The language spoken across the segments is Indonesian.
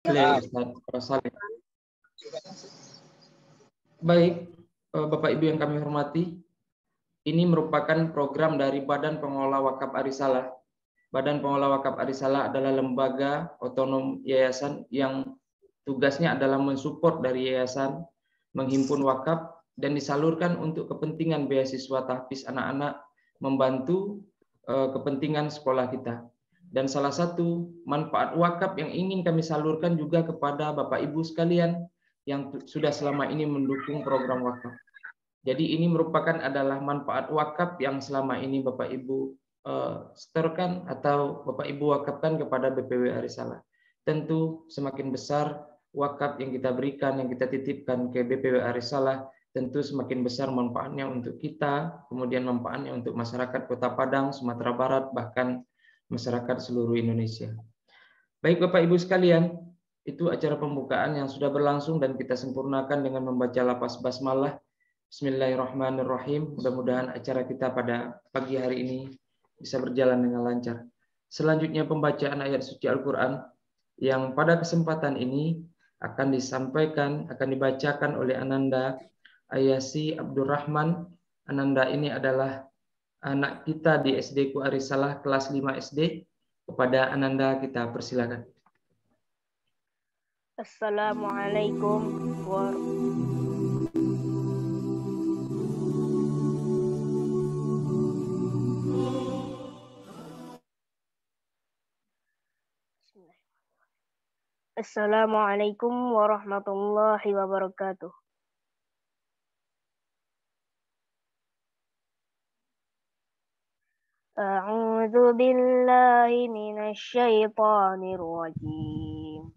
Ustaz Saleh. Baik, Bapak Ibu yang kami hormati, ini merupakan program dari Badan Pengelola Wakaf Arisalah. Badan Pengelola Wakaf Arisalah adalah lembaga otonom yayasan yang tugasnya adalah mensupport dari yayasan, menghimpun wakaf, dan disalurkan untuk kepentingan beasiswa tahfiz anak-anak, membantu kepentingan sekolah kita. Dan salah satu manfaat wakaf yang ingin kami salurkan juga kepada Bapak Ibu sekalian yang sudah selama ini mendukung program wakaf. Jadi ini merupakan adalah manfaat wakaf yang selama ini Bapak Ibu setorkan atau Bapak Ibu wakafkan kepada BPW Arisalah. Tentu semakin besar wakaf yang kita berikan, yang kita titipkan ke BPW Arisalah, tentu semakin besar manfaatnya untuk kita, kemudian manfaatnya untuk masyarakat Kota Padang, Sumatera Barat, bahkan masyarakat seluruh Indonesia. Baik Bapak Ibu sekalian, itu acara pembukaan yang sudah berlangsung dan kita sempurnakan dengan membaca lafaz basmalah. Bismillahirrahmanirrahim. Mudah-mudahan acara kita pada pagi hari ini bisa berjalan dengan lancar. Selanjutnya pembacaan ayat suci Al-Quran yang pada kesempatan ini akan dibacakan oleh Ananda Ayasi Abdurrahman. Ananda ini adalah anak kita di SD Ku Arisalah kelas 5 SD. Kepada Ananda kita persilakan. Assalamualaikum warahmatullahi wabarakatuh. A'udzu billahi minasy syaithanir rajim.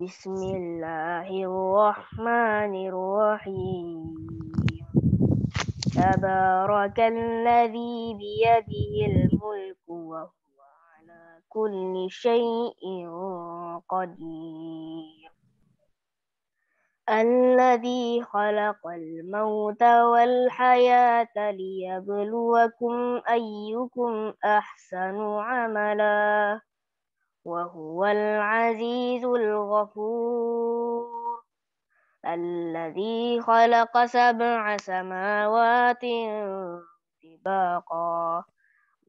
Bismillahirrahmanirrahim. Tabarakalladzi biyadihil mulku wa huwa ala kulli syai'in qadir. Alladzi khalaqal mauta wal hayata liyabluwakum ayyukum ahsanu amala wa huwal azizul ghafur. Alladzi khalaqa sab'a samawati tibaqa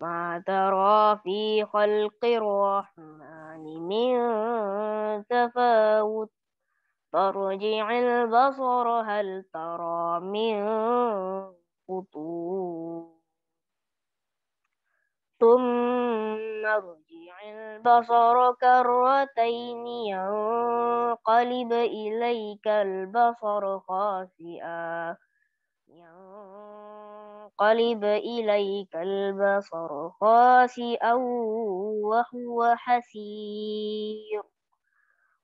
ma tara fi khalqir rahmani min tafawut. Farji'il basara hal tara min futur. Thumma rji'il basara karrataini yanqalib ilaikal basaru khasi'a. Wa huwa hasir.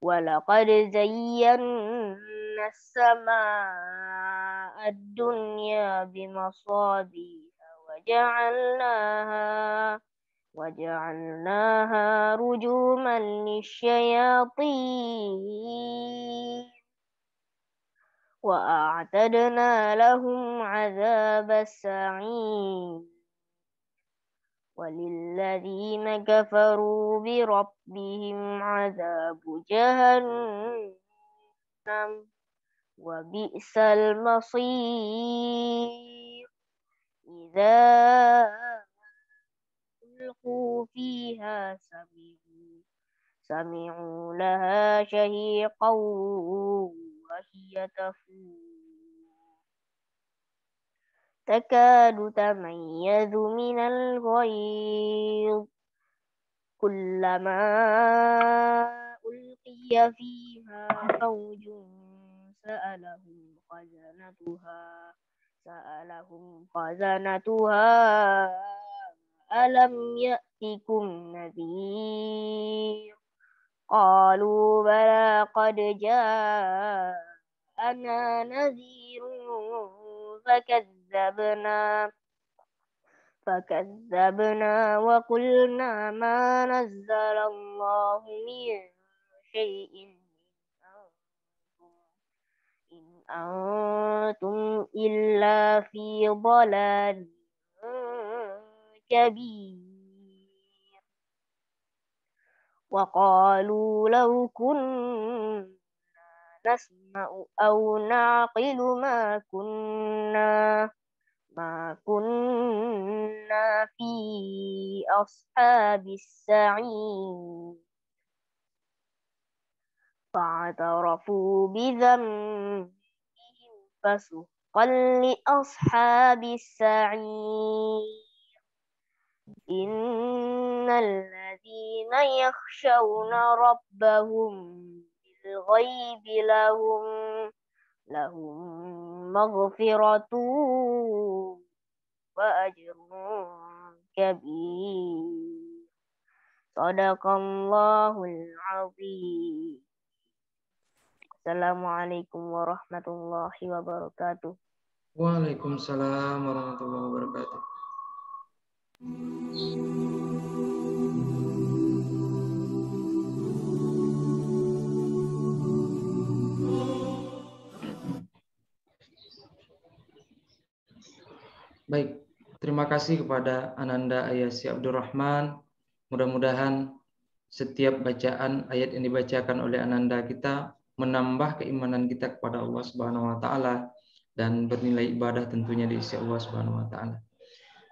Walaqad zayyana as-samaa'a ad-dunya bimasabiha waja'alnaha rujuman lisyayatin wa a'tadna lahum 'adzabas sa'ir. Walilladzina kafaru bi rabbihim 'adzabu jahannam wa bi'sal masir. Idza ulqu fiha sami'u laha shahiqan wa hiya tafur. Takadu tamayyazu minal ghayz. Kullama ulqiya fiha fawjun sa'alahum khazanatuha alam ya'tikum nadhir. Qalu bala qad ja'ana nadhirun فكذبنا وقلنا ما نزل الله من شيء إن أنتم إلا في ضلال كبير. وقالوا لو كنا نسمع أو نعقل ما كنا في أصحاب السعير فاعترفوا بذنبهم فسحقا لأصحاب السعير إن الذين يخشون ربهم بالغيب لهم مغفرة وأجر كبير صدق الله العظيم. Assalamualaikum warahmatullahi wabarakatuh. Waalaikumsalam warahmatullahi wabarakatuh. Baik, terima kasih kepada Ananda Ayasi Abdurrahman. Mudah-mudahan setiap bacaan ayat yang dibacakan oleh Ananda kita menambah keimanan kita kepada Allah Subhanahu wa taala dan bernilai ibadah tentunya di sisi Allah Subhanahu wa taala.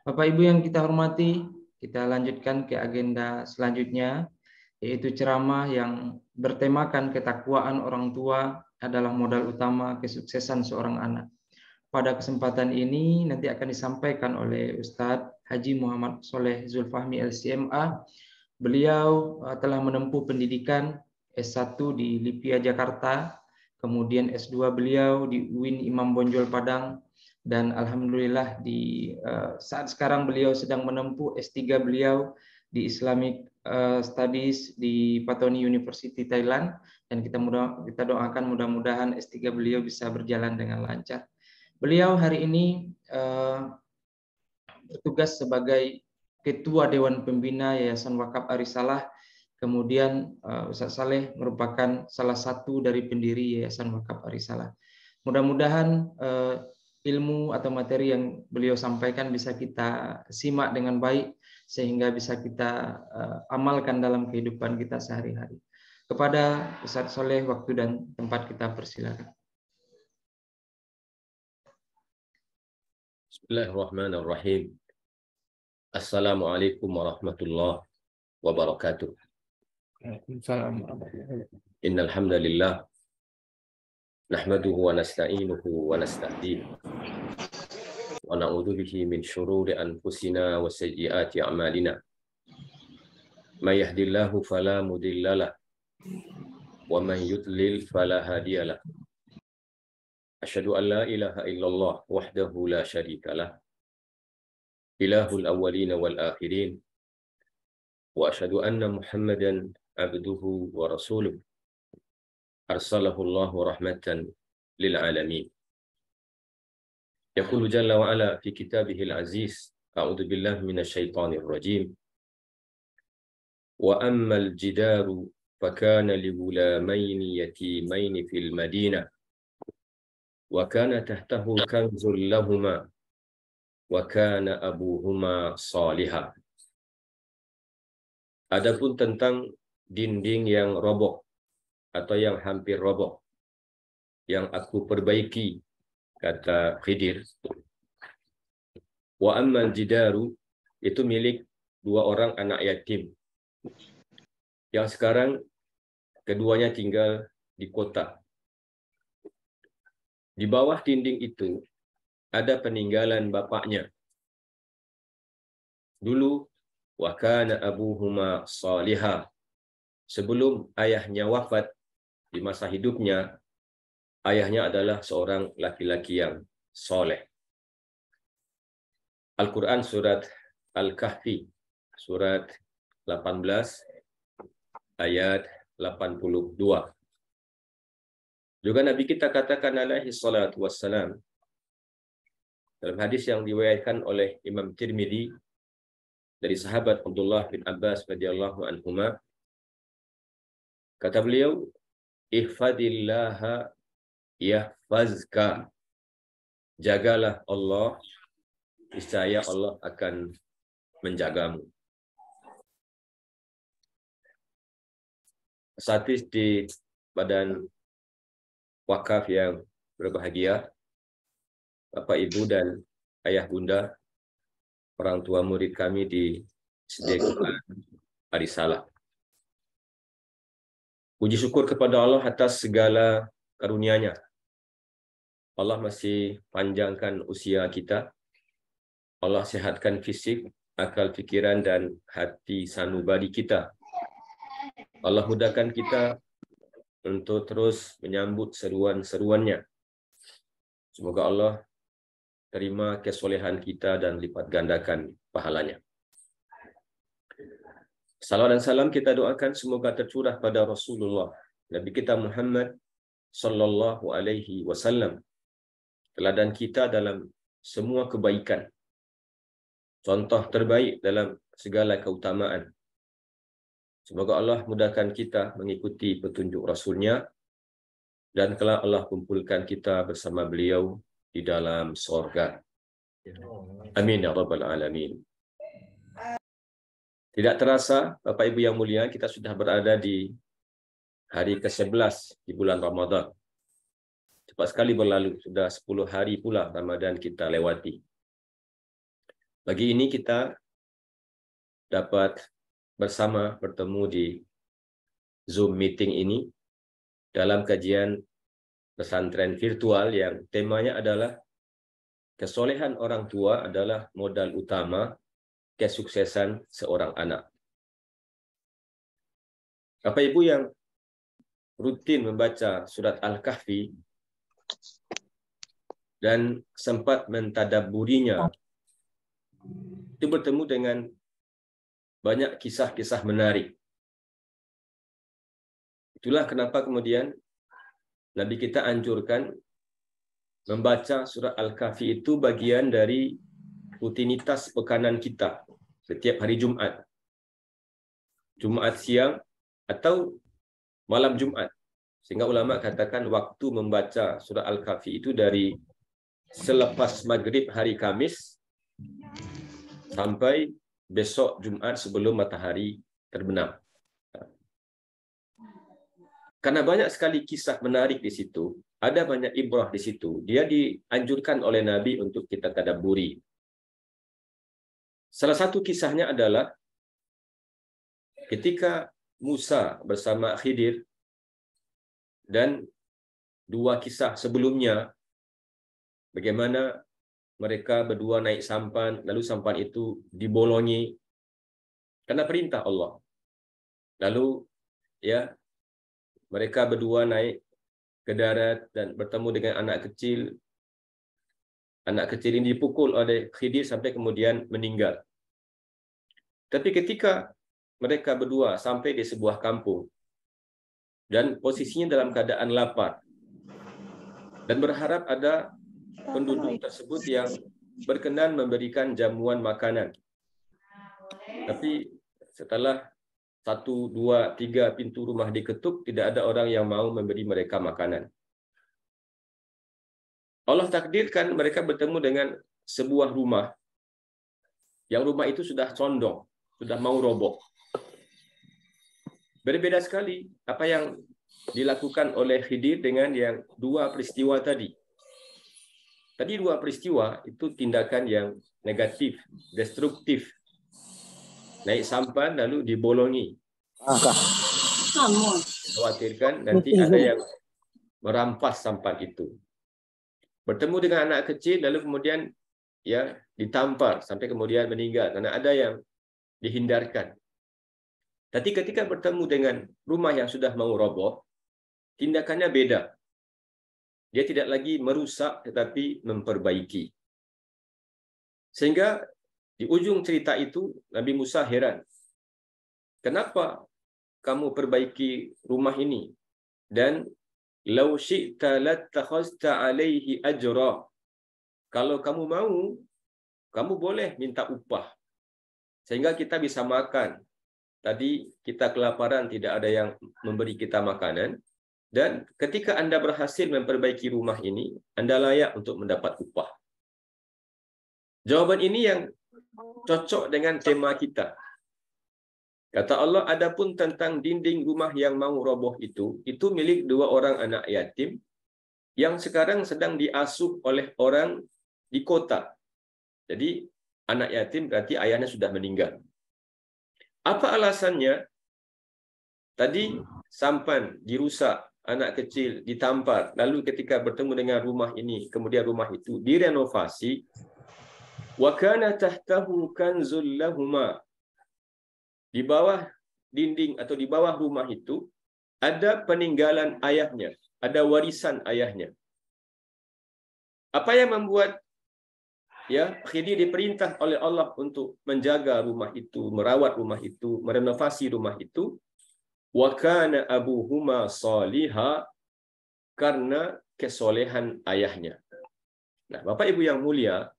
Bapak Ibu yang kita hormati, kita lanjutkan ke agenda selanjutnya, yaitu ceramah yang bertemakan ketakwaan orang tua adalah modal utama kesuksesan seorang anak. Pada kesempatan ini nanti akan disampaikan oleh Ustadz Haji Muhammad Soleh Zulfahmi LCMA. Beliau telah menempuh pendidikan S1 di Lipia Jakarta, kemudian S2 beliau di UIN Imam Bonjol Padang, dan alhamdulillah di saat sekarang beliau sedang menempuh S3 beliau di Islamic Studies di Patani University Thailand, dan kita doakan mudah-mudahan S3 beliau bisa berjalan dengan lancar. Beliau hari ini bertugas sebagai Ketua Dewan Pembina Yayasan Wakaf Arisalah. Kemudian Ustaz Saleh merupakan salah satu dari pendiri Yayasan Wakaf Arisalah. Mudah-mudahan ilmu atau materi yang beliau sampaikan bisa kita simak dengan baik sehingga bisa kita amalkan dalam kehidupan kita sehari-hari. Kepada Ustaz Saleh, waktu dan tempat kita persilakan. Bismillahirrahmanirrahim. Assalamualaikum warahmatullahi wabarakatuh. Innal hamdalillah nahmaduhu wa nasta'inuhu wa nasta'dinuh wa na'udzu bihi min shururi anfusina wa sayyiati a'malina. May yahdihillahu fala mudhillalah wa man yudlil fala hadiyalah. Asyhadu an la ilaha illallah wahdahu la syarikalah ilahul awwalin wal akhirin wa asyhadu anna Muhammadan abduhu wa rasuluh arsalahu Allah rahmatan lil alamin. Yaqulu jalla wa ala fi kitabihil aziz, a'udzu billahi minasy syaithanir rajim. Wa ammal jidaru fakana li ghulamaini yatimaini fil madinah wa kana tahtahu kanzul lahuma wa kana abuhuma salihah. Adapun tentang dinding yang roboh atau yang hampir roboh yang aku perbaiki, kata Khidir. Wa ammal jidaru, itu milik dua orang anak yatim yang sekarang keduanya tinggal di kota. Di bawah dinding itu ada peninggalan bapaknya. Dulu, wa kana abuhuma salihah. Sebelum ayahnya wafat di masa hidupnya, ayahnya adalah seorang laki-laki yang soleh. Al-Quran surat Al-Kahfi, surat 18, ayat 82. Juga Nabi kita katakan alaihi salatu wassalam dalam hadis yang diriwayatkan oleh Imam Tirmidzi dari sahabat Abdullah bin Abbas radhiyallahu anhuma, kata beliau, ihfadillaha yahfazka, jagalah Allah, niscaya Allah akan menjagamu. Asatidz di Badan Wakaf yang berbahagia, Bapak Ibu dan Ayah Bunda, orang tua murid kami di SD Arisalah. Puji syukur kepada Allah atas segala karunia-Nya. Allah masih panjangkan usia kita. Allah sehatkan fisik, akal, pikiran, dan hati sanubari kita. Allah mudahkan kita untuk terus menyambut seruan-seruannya. Semoga Allah terima kesolehan kita dan lipat gandakan pahalanya. Salawat dan salam kita doakan semoga tercurah pada Rasulullah, Nabi kita Muhammad sallallahu alaihi wasallam, teladan kita dalam semua kebaikan, contoh terbaik dalam segala keutamaan. Semoga Allah mudahkan kita mengikuti petunjuk Rasul-Nya, dan kelak Allah kumpulkan kita bersama beliau di dalam surga. Amin ya rabbal alamin. Tidak terasa, Bapak Ibu yang mulia, kita sudah berada di hari ke-11 di bulan Ramadan. Cepat sekali berlalu, sudah 10 hari pula Ramadan kita lewati. Pagi ini kita dapat bersama bertemu di Zoom meeting ini dalam kajian pesantren virtual yang temanya adalah kesolehan orang tua adalah modal utama kesuksesan seorang anak. Bapak Ibu yang rutin membaca surat Al-Kahfi dan sempat mentadabburinya, itu bertemu dengan banyak kisah-kisah menarik. Itulah kenapa kemudian Nabi kita anjurkan membaca surah Al-Kahfi itu bagian dari rutinitas pekanan kita setiap hari Jumat. Jumat siang atau malam Jumat. Sehingga ulama katakan waktu membaca surah Al-Kahfi itu dari selepas maghrib hari Kamis sampai besok Jumat sebelum matahari terbenam. Karena banyak sekali kisah menarik di situ, ada banyak ibrah di situ. Dia dianjurkan oleh Nabi untuk kita tadabburi. Salah satu kisahnya adalah ketika Musa bersama Khidir dan dua kisah sebelumnya, bagaimana mereka berdua naik sampan, lalu sampan itu dibolongi karena perintah Allah. Lalu ya mereka berdua naik ke darat dan bertemu dengan anak kecil. Anak kecil ini dipukul oleh Khidir sampai kemudian meninggal. Tapi ketika mereka berdua sampai di sebuah kampung dan posisinya dalam keadaan lapar dan berharap ada penduduk tersebut yang berkenan memberikan jamuan makanan. Tapi setelah 1, 2, 3 pintu rumah diketuk, tidak ada orang yang mau memberi mereka makanan. Allah takdirkan mereka bertemu dengan sebuah rumah, yang rumah itu sudah condong, sudah mau roboh. Berbeda sekali apa yang dilakukan oleh Khidir dengan yang dua peristiwa tadi. Tadi dua peristiwa itu tindakan yang negatif, destruktif. Naik sampan lalu dibolongi. Khawatirkan nanti ada yang merampas sampan itu. Bertemu dengan anak kecil lalu kemudian ya ditampar sampai kemudian meninggal karena ada yang dihindarkan. Tapi ketika bertemu dengan rumah yang sudah mau roboh, tindakannya beda. Dia tidak lagi merusak tetapi memperbaiki. Sehingga di ujung cerita itu Nabi Musa heran. Kenapa kamu perbaiki rumah ini? Dan law syi'ta lattakhazta alaihi ajra. Kalau kamu mau, kamu boleh minta upah. Sehingga kita bisa makan. Tadi kita kelaparan, tidak ada yang memberi kita makanan. Dan ketika Anda berhasil memperbaiki rumah ini, Anda layak untuk mendapat upah. Jawaban ini yang cocok dengan tema kita. Kata Allah, adapun tentang dinding rumah yang mau roboh itu milik 2 orang anak yatim yang sekarang sedang diasuh oleh orang di kota. Jadi anak yatim berarti ayahnya sudah meninggal. Apa alasannya? Tadi sampan dirusak, anak kecil ditampar, lalu ketika bertemu dengan rumah ini, kemudian rumah itu direnovasi. Wa kana tahtahu kanzul lahuma. Di bawah dinding atau di bawah rumah itu ada peninggalan ayahnya, ada warisan ayahnya. Apa yang membuat Khidr diperintah oleh Allah untuk menjaga rumah itu, merawat rumah itu, merenovasi rumah itu? Wa kana abuhuma saliha, karena kesolehan ayahnya. Nah, Bapak Ibu yang mulia,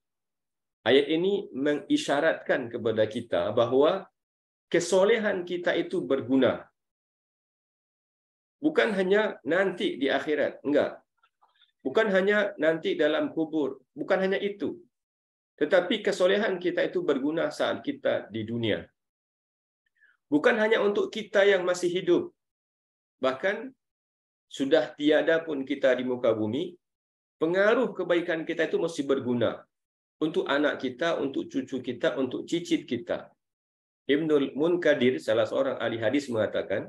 ayat ini mengisyaratkan kepada kita bahwa kesolehan kita itu berguna. Bukan hanya nanti di akhirat, enggak. Bukan hanya nanti dalam kubur, bukan hanya itu. Tetapi kesolehan kita itu berguna saat kita di dunia. Bukan hanya untuk kita yang masih hidup. Bahkan sudah tiada pun kita di muka bumi, pengaruh kebaikan kita itu mesti berguna untuk anak kita, untuk cucu kita, untuk cicit kita. Ibnul Munkadir, salah seorang ahli hadis, mengatakan,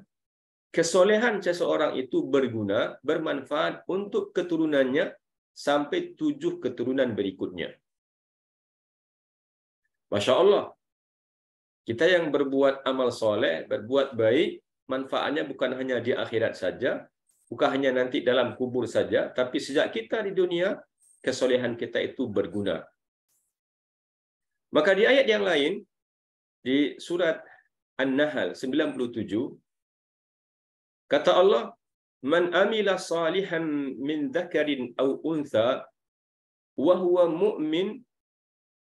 kesolehan seseorang itu berguna, bermanfaat untuk keturunannya sampai 7 keturunan berikutnya. Masya Allah. Kita yang berbuat amal soleh, berbuat baik, manfaatnya bukan hanya di akhirat saja, bukan hanya nanti dalam kubur saja, tapi sejak kita di dunia, kesolehan kita itu berguna. Maka di ayat yang lain, di surat An-Nahl 97, kata Allah, "Man amila salihan min dzakarin aw untha wa huwa mu'min."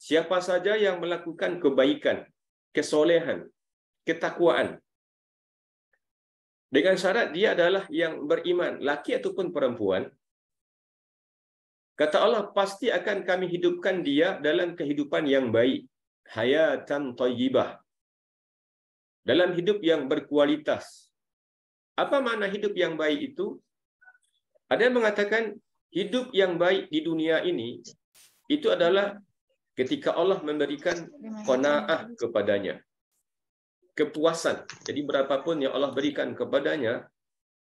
Siapa saja yang melakukan kebaikan, kesolehan, ketakwaan, dengan syarat dia adalah yang beriman, laki ataupun perempuan, kata Allah, pasti akan kami hidupkan dia dalam kehidupan yang baik, hayatan thayyibah, dalam hidup yang berkualitas. Apa makna hidup yang baik itu? Ada yang mengatakan hidup yang baik di dunia ini itu adalah ketika Allah memberikan qanaah kepadanya, kepuasan. Jadi berapapun yang Allah berikan kepadanya,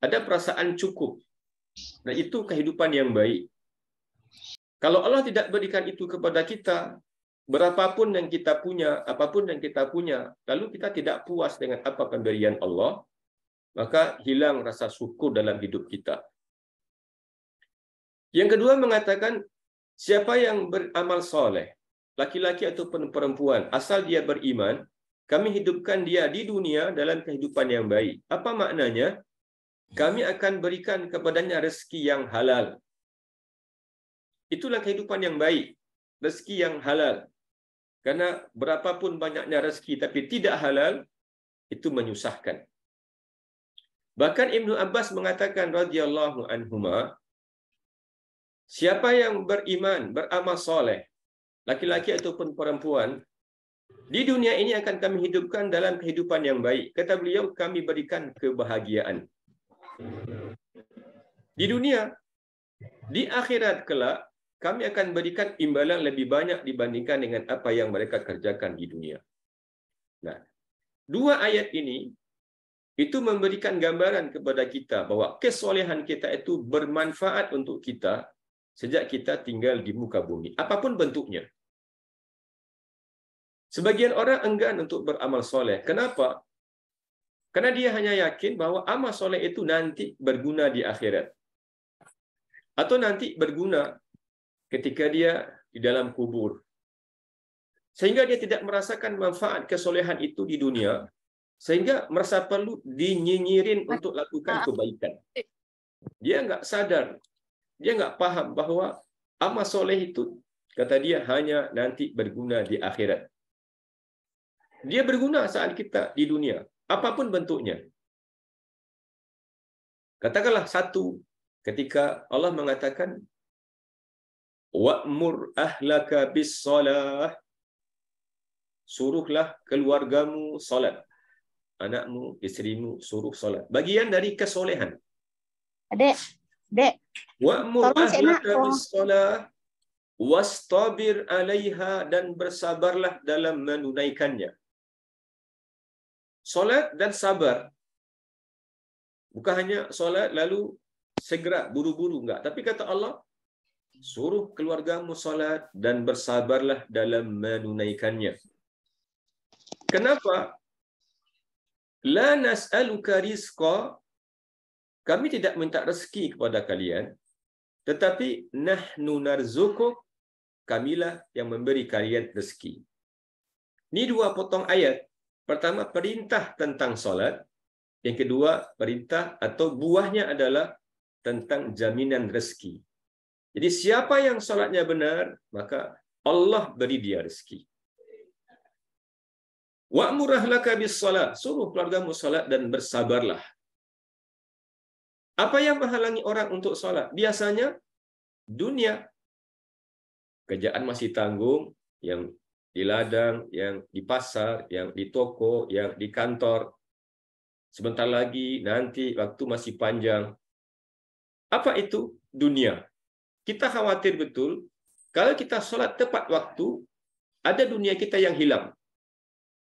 ada perasaan cukup. Nah, itu kehidupan yang baik. Kalau Allah tidak berikan itu kepada kita, berapapun yang kita punya, apapun yang kita punya, lalu kita tidak puas dengan apa pemberian Allah, maka hilang rasa syukur dalam hidup kita. Yang kedua mengatakan, siapa yang beramal soleh, laki-laki ataupun perempuan, asal dia beriman, kami hidupkan dia di dunia dalam kehidupan yang baik. Apa maknanya? Kami akan berikan kepadanya rezeki yang halal. Itulah kehidupan yang baik, rezeki yang halal. Karena berapapun banyaknya rezeki tapi tidak halal, itu menyusahkan. Bahkan Ibnu Abbas mengatakan radhiyallahu anhuma, siapa yang beriman, beramal soleh, laki-laki ataupun perempuan, di dunia ini akan kami hidupkan dalam kehidupan yang baik. Kata beliau, kami berikan kebahagiaan. Di dunia, di akhirat kelak, kami akan berikan imbalan lebih banyak dibandingkan dengan apa yang mereka kerjakan di dunia. Nah, 2 ayat ini itu memberikan gambaran kepada kita bahwa kesolehan kita itu bermanfaat untuk kita sejak kita tinggal di muka bumi, apapun bentuknya. Sebagian orang enggan untuk beramal soleh. Kenapa? Karena dia hanya yakin bahwa amal soleh itu nanti berguna di akhirat. Atau nanti berguna ketika dia di dalam kubur. Sehingga dia tidak merasakan manfaat kesolehan itu di dunia, sehingga merasa perlu dinyinyirin untuk lakukan kebaikan. Dia nggak sadar, dia nggak paham bahwa amal soleh itu, kata dia, hanya nanti berguna di akhirat. Dia berguna saat kita di dunia, apapun bentuknya. Katakanlah satu, ketika Allah mengatakan, wa'mur ahlaka bis-shalah, suruhlah keluargamu salat. anakmu, isterimu suruh solat. Bagian dari kesolehan. Dek, Wa'mur tolong cek nak. ahlaka bis-shalah wastabir 'alaiha, dan bersabarlah dalam menunaikannya. Solat dan sabar. Bukan hanya solat lalu segera buru-buru, enggak. Tapi kata Allah, suruh keluargamu solat dan bersabarlah dalam menunaikannya. Kenapa? La nas'aluka rizqa, kami tidak minta rezeki kepada kalian, tetapi nahnu narzuquk, kamilah yang memberi kalian rezeki. Ini dua potong ayat. Pertama, perintah tentang solat. Yang kedua, perintah atau buahnya adalah tentang jaminan rezeki. Jadi siapa yang solatnya benar, maka Allah beri dia rezeki. Wa'mur ahlaka bis-shalah, suruh keluargamu solat dan bersabarlah. Apa yang menghalangi orang untuk solat? Biasanya dunia. Kerjaan masih tanggung, yang di ladang, yang di pasar, yang di toko, yang di kantor. Sebentar lagi, nanti waktu masih panjang. Apa itu? Dunia. Kita khawatir betul, kalau kita sholat tepat waktu, ada dunia kita yang hilang.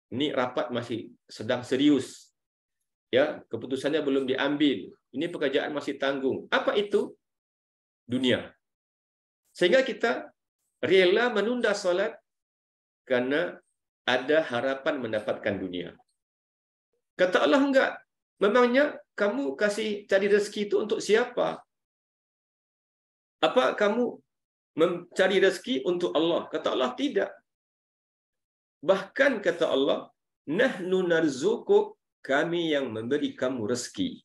Ini rapat masih sedang serius. Ya, keputusannya belum diambil. Ini pekerjaan masih tanggung. Apa itu? Dunia. Sehingga kita rela menunda sholat karena ada harapan mendapatkan dunia. Kata Allah, enggak. Memangnya kamu kasih cari rezeki itu untuk siapa? Apa kamu mencari rezeki untuk Allah? Kata Allah, tidak. Bahkan kata Allah, nahnu narzuquk, kami yang memberi kamu rezeki.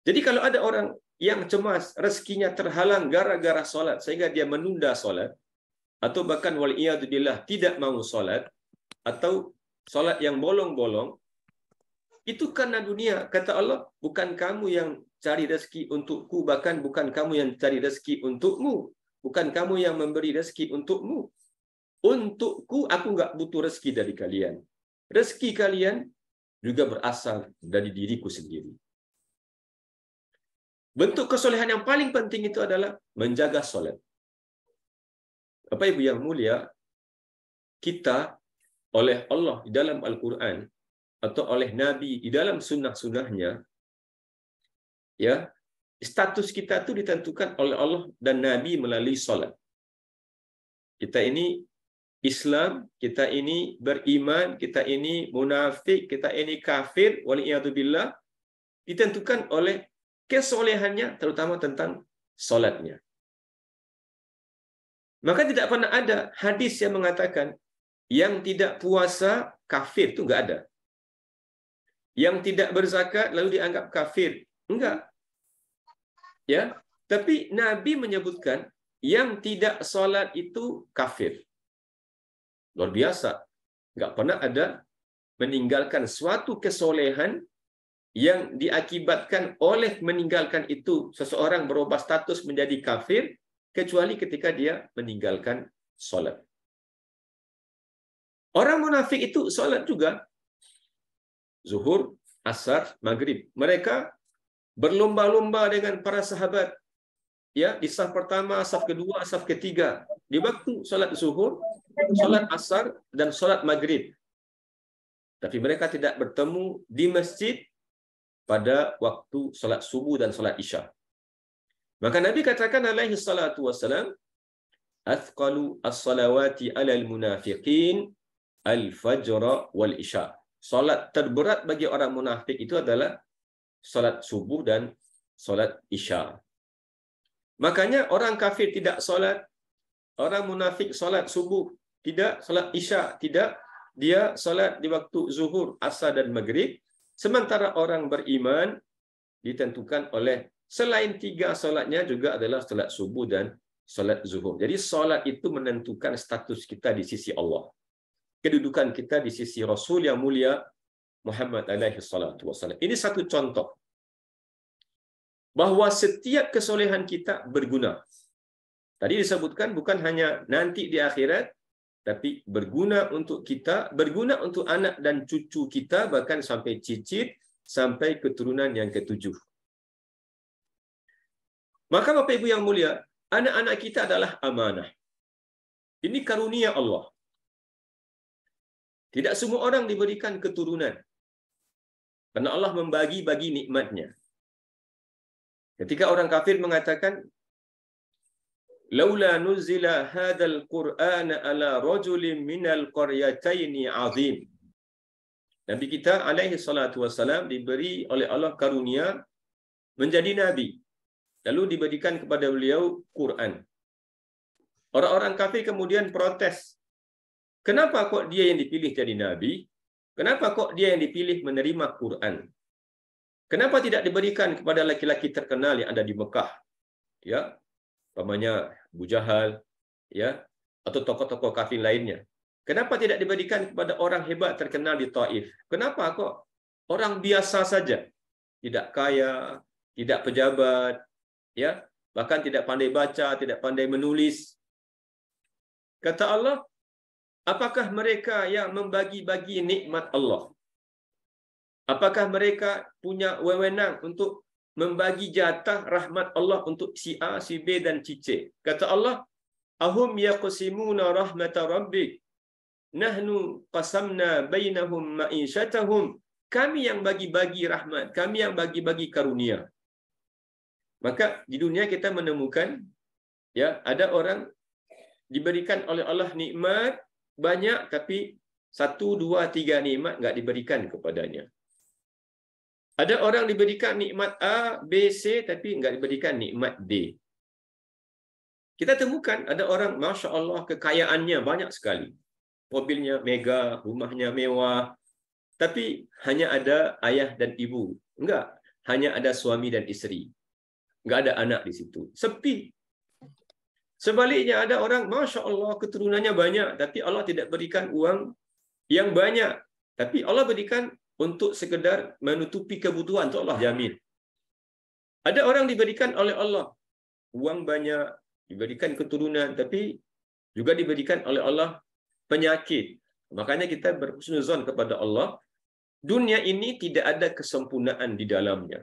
Jadi kalau ada orang yang cemas, rezekinya terhalang gara-gara solat, sehingga dia menunda solat, atau bahkan wal'iyadzubillah tidak mau solat, atau solat yang bolong-bolong, itu karena dunia. Kata Allah, bukan kamu yang cari rezeki untukku, bahkan bukan kamu yang cari rezeki untukmu, bukan kamu yang memberi rezeki untukmu. Untukku, aku enggak butuh rezeki dari kalian. Rezeki kalian juga berasal dari diriku sendiri. Bentuk kesolehan yang paling penting itu adalah menjaga solat. Bapak Ibu yang mulia, kita oleh Allah di dalam Al-Quran atau oleh Nabi di dalam sunnah-sunnahnya, ya, status kita itu ditentukan oleh Allah dan Nabi melalui solat. Kita ini Islam, kita ini beriman, kita ini munafik, kita ini kafir, waliyadzubillah, ditentukan oleh kesolehannya, terutama tentang solatnya. Maka tidak pernah ada hadis yang mengatakan yang tidak puasa kafir, itu enggak ada. Yang tidak berzakat lalu dianggap kafir, enggak. Ya, tapi Nabi menyebutkan yang tidak solat itu kafir. Luar biasa. Enggak pernah ada meninggalkan suatu kesolehan yang diakibatkan oleh meninggalkan itu seseorang berubah status menjadi kafir, kecuali ketika dia meninggalkan solat. Orang munafik itu solat juga. Zuhur, asar, maghrib. Mereka berlomba-lomba dengan para sahabat. Ya, di saf pertama, saf kedua, saf ketiga. Di waktu solat zuhur, solat asar, dan solat maghrib. Tapi mereka tidak bertemu di masjid pada waktu solat subuh dan solat isya. Maka Nabi katakan alaihi salatu wassalam, athqalu as-salawati alal munafiqin al-fajr wal isya. Solat terberat bagi orang munafik itu adalah solat subuh dan solat isya. Makanya orang kafir tidak solat, orang munafik solat subuh tidak, solat isya tidak, dia solat di waktu zuhur, asar dan maghrib. Sementara orang beriman ditentukan oleh selain tiga solatnya juga adalah solat subuh dan solat zuhur. Jadi solat itu menentukan status kita di sisi Allah. Kedudukan kita di sisi Rasul yang mulia Muhammad alaihi salatu wassalam. Ini satu contoh bahwa setiap kesolehan kita berguna. Tadi disebutkan bukan hanya nanti di akhirat, tapi berguna untuk kita, berguna untuk anak dan cucu kita, bahkan sampai cicit, sampai keturunan yang ketujuh. Maka Bapak Ibu yang mulia, anak-anak kita adalah amanah. Ini karunia Allah. Tidak semua orang diberikan keturunan. Karena Allah membagi-bagi nikmatnya. Ketika orang kafir mengatakan, "Laula nuzila hadzal Qur'ana ala rajulin minal qaryataini 'azim." Nabi kita alaihi salatu wasalam diberi oleh Allah karunia menjadi nabi. Lalu diberikan kepada beliau Quran. Orang-orang kafir kemudian protes. Kenapa kok dia yang dipilih jadi nabi? Kenapa kok dia yang dipilih menerima Quran? Kenapa tidak diberikan kepada laki-laki terkenal yang ada di Mekah? Ya, umpamanya Abu Jahal, ya, atau tokoh-tokoh kafir lainnya. Kenapa tidak diberikan kepada orang hebat terkenal di Taif? Kenapa kok orang biasa saja? Tidak kaya, tidak pejabat, ya, bahkan tidak pandai baca, tidak pandai menulis. Kata Allah, apakah mereka yang membagi-bagi nikmat Allah? Apakah mereka punya wewenang untuk membagi jatah rahmat Allah untuk si A, si B dan si C? Kata Allah, ahum yaqsimuna rahmata rabbik nahnu qasamna bainahum ma'isyatahum. Kami yang bagi-bagi rahmat, kami yang bagi-bagi karunia. Maka di dunia kita menemukan, ya, ada orang diberikan oleh Allah nikmat banyak, tapi 1, 2, 3 nikmat enggak diberikan kepadanya. Ada orang diberikan nikmat A, B, C, tapi enggak diberikan nikmat D. Kita temukan ada orang, Masya Allah, kekayaannya banyak sekali. Mobilnya mega, rumahnya mewah, tapi hanya ada ayah dan ibu. Enggak, hanya ada suami dan isteri. Enggak ada anak di situ. Sepi. Sebaliknya ada orang, Masya Allah, keturunannya banyak, tapi Allah tidak berikan uang yang banyak. Tapi Allah berikan untuk sekedar menutupi kebutuhan, itu Allah jamin. Ada orang diberikan oleh Allah uang banyak, diberikan keturunan, tapi juga diberikan oleh Allah penyakit. Makanya kita berhusnuzon kepada Allah, dunia ini tidak ada kesempurnaan di dalamnya.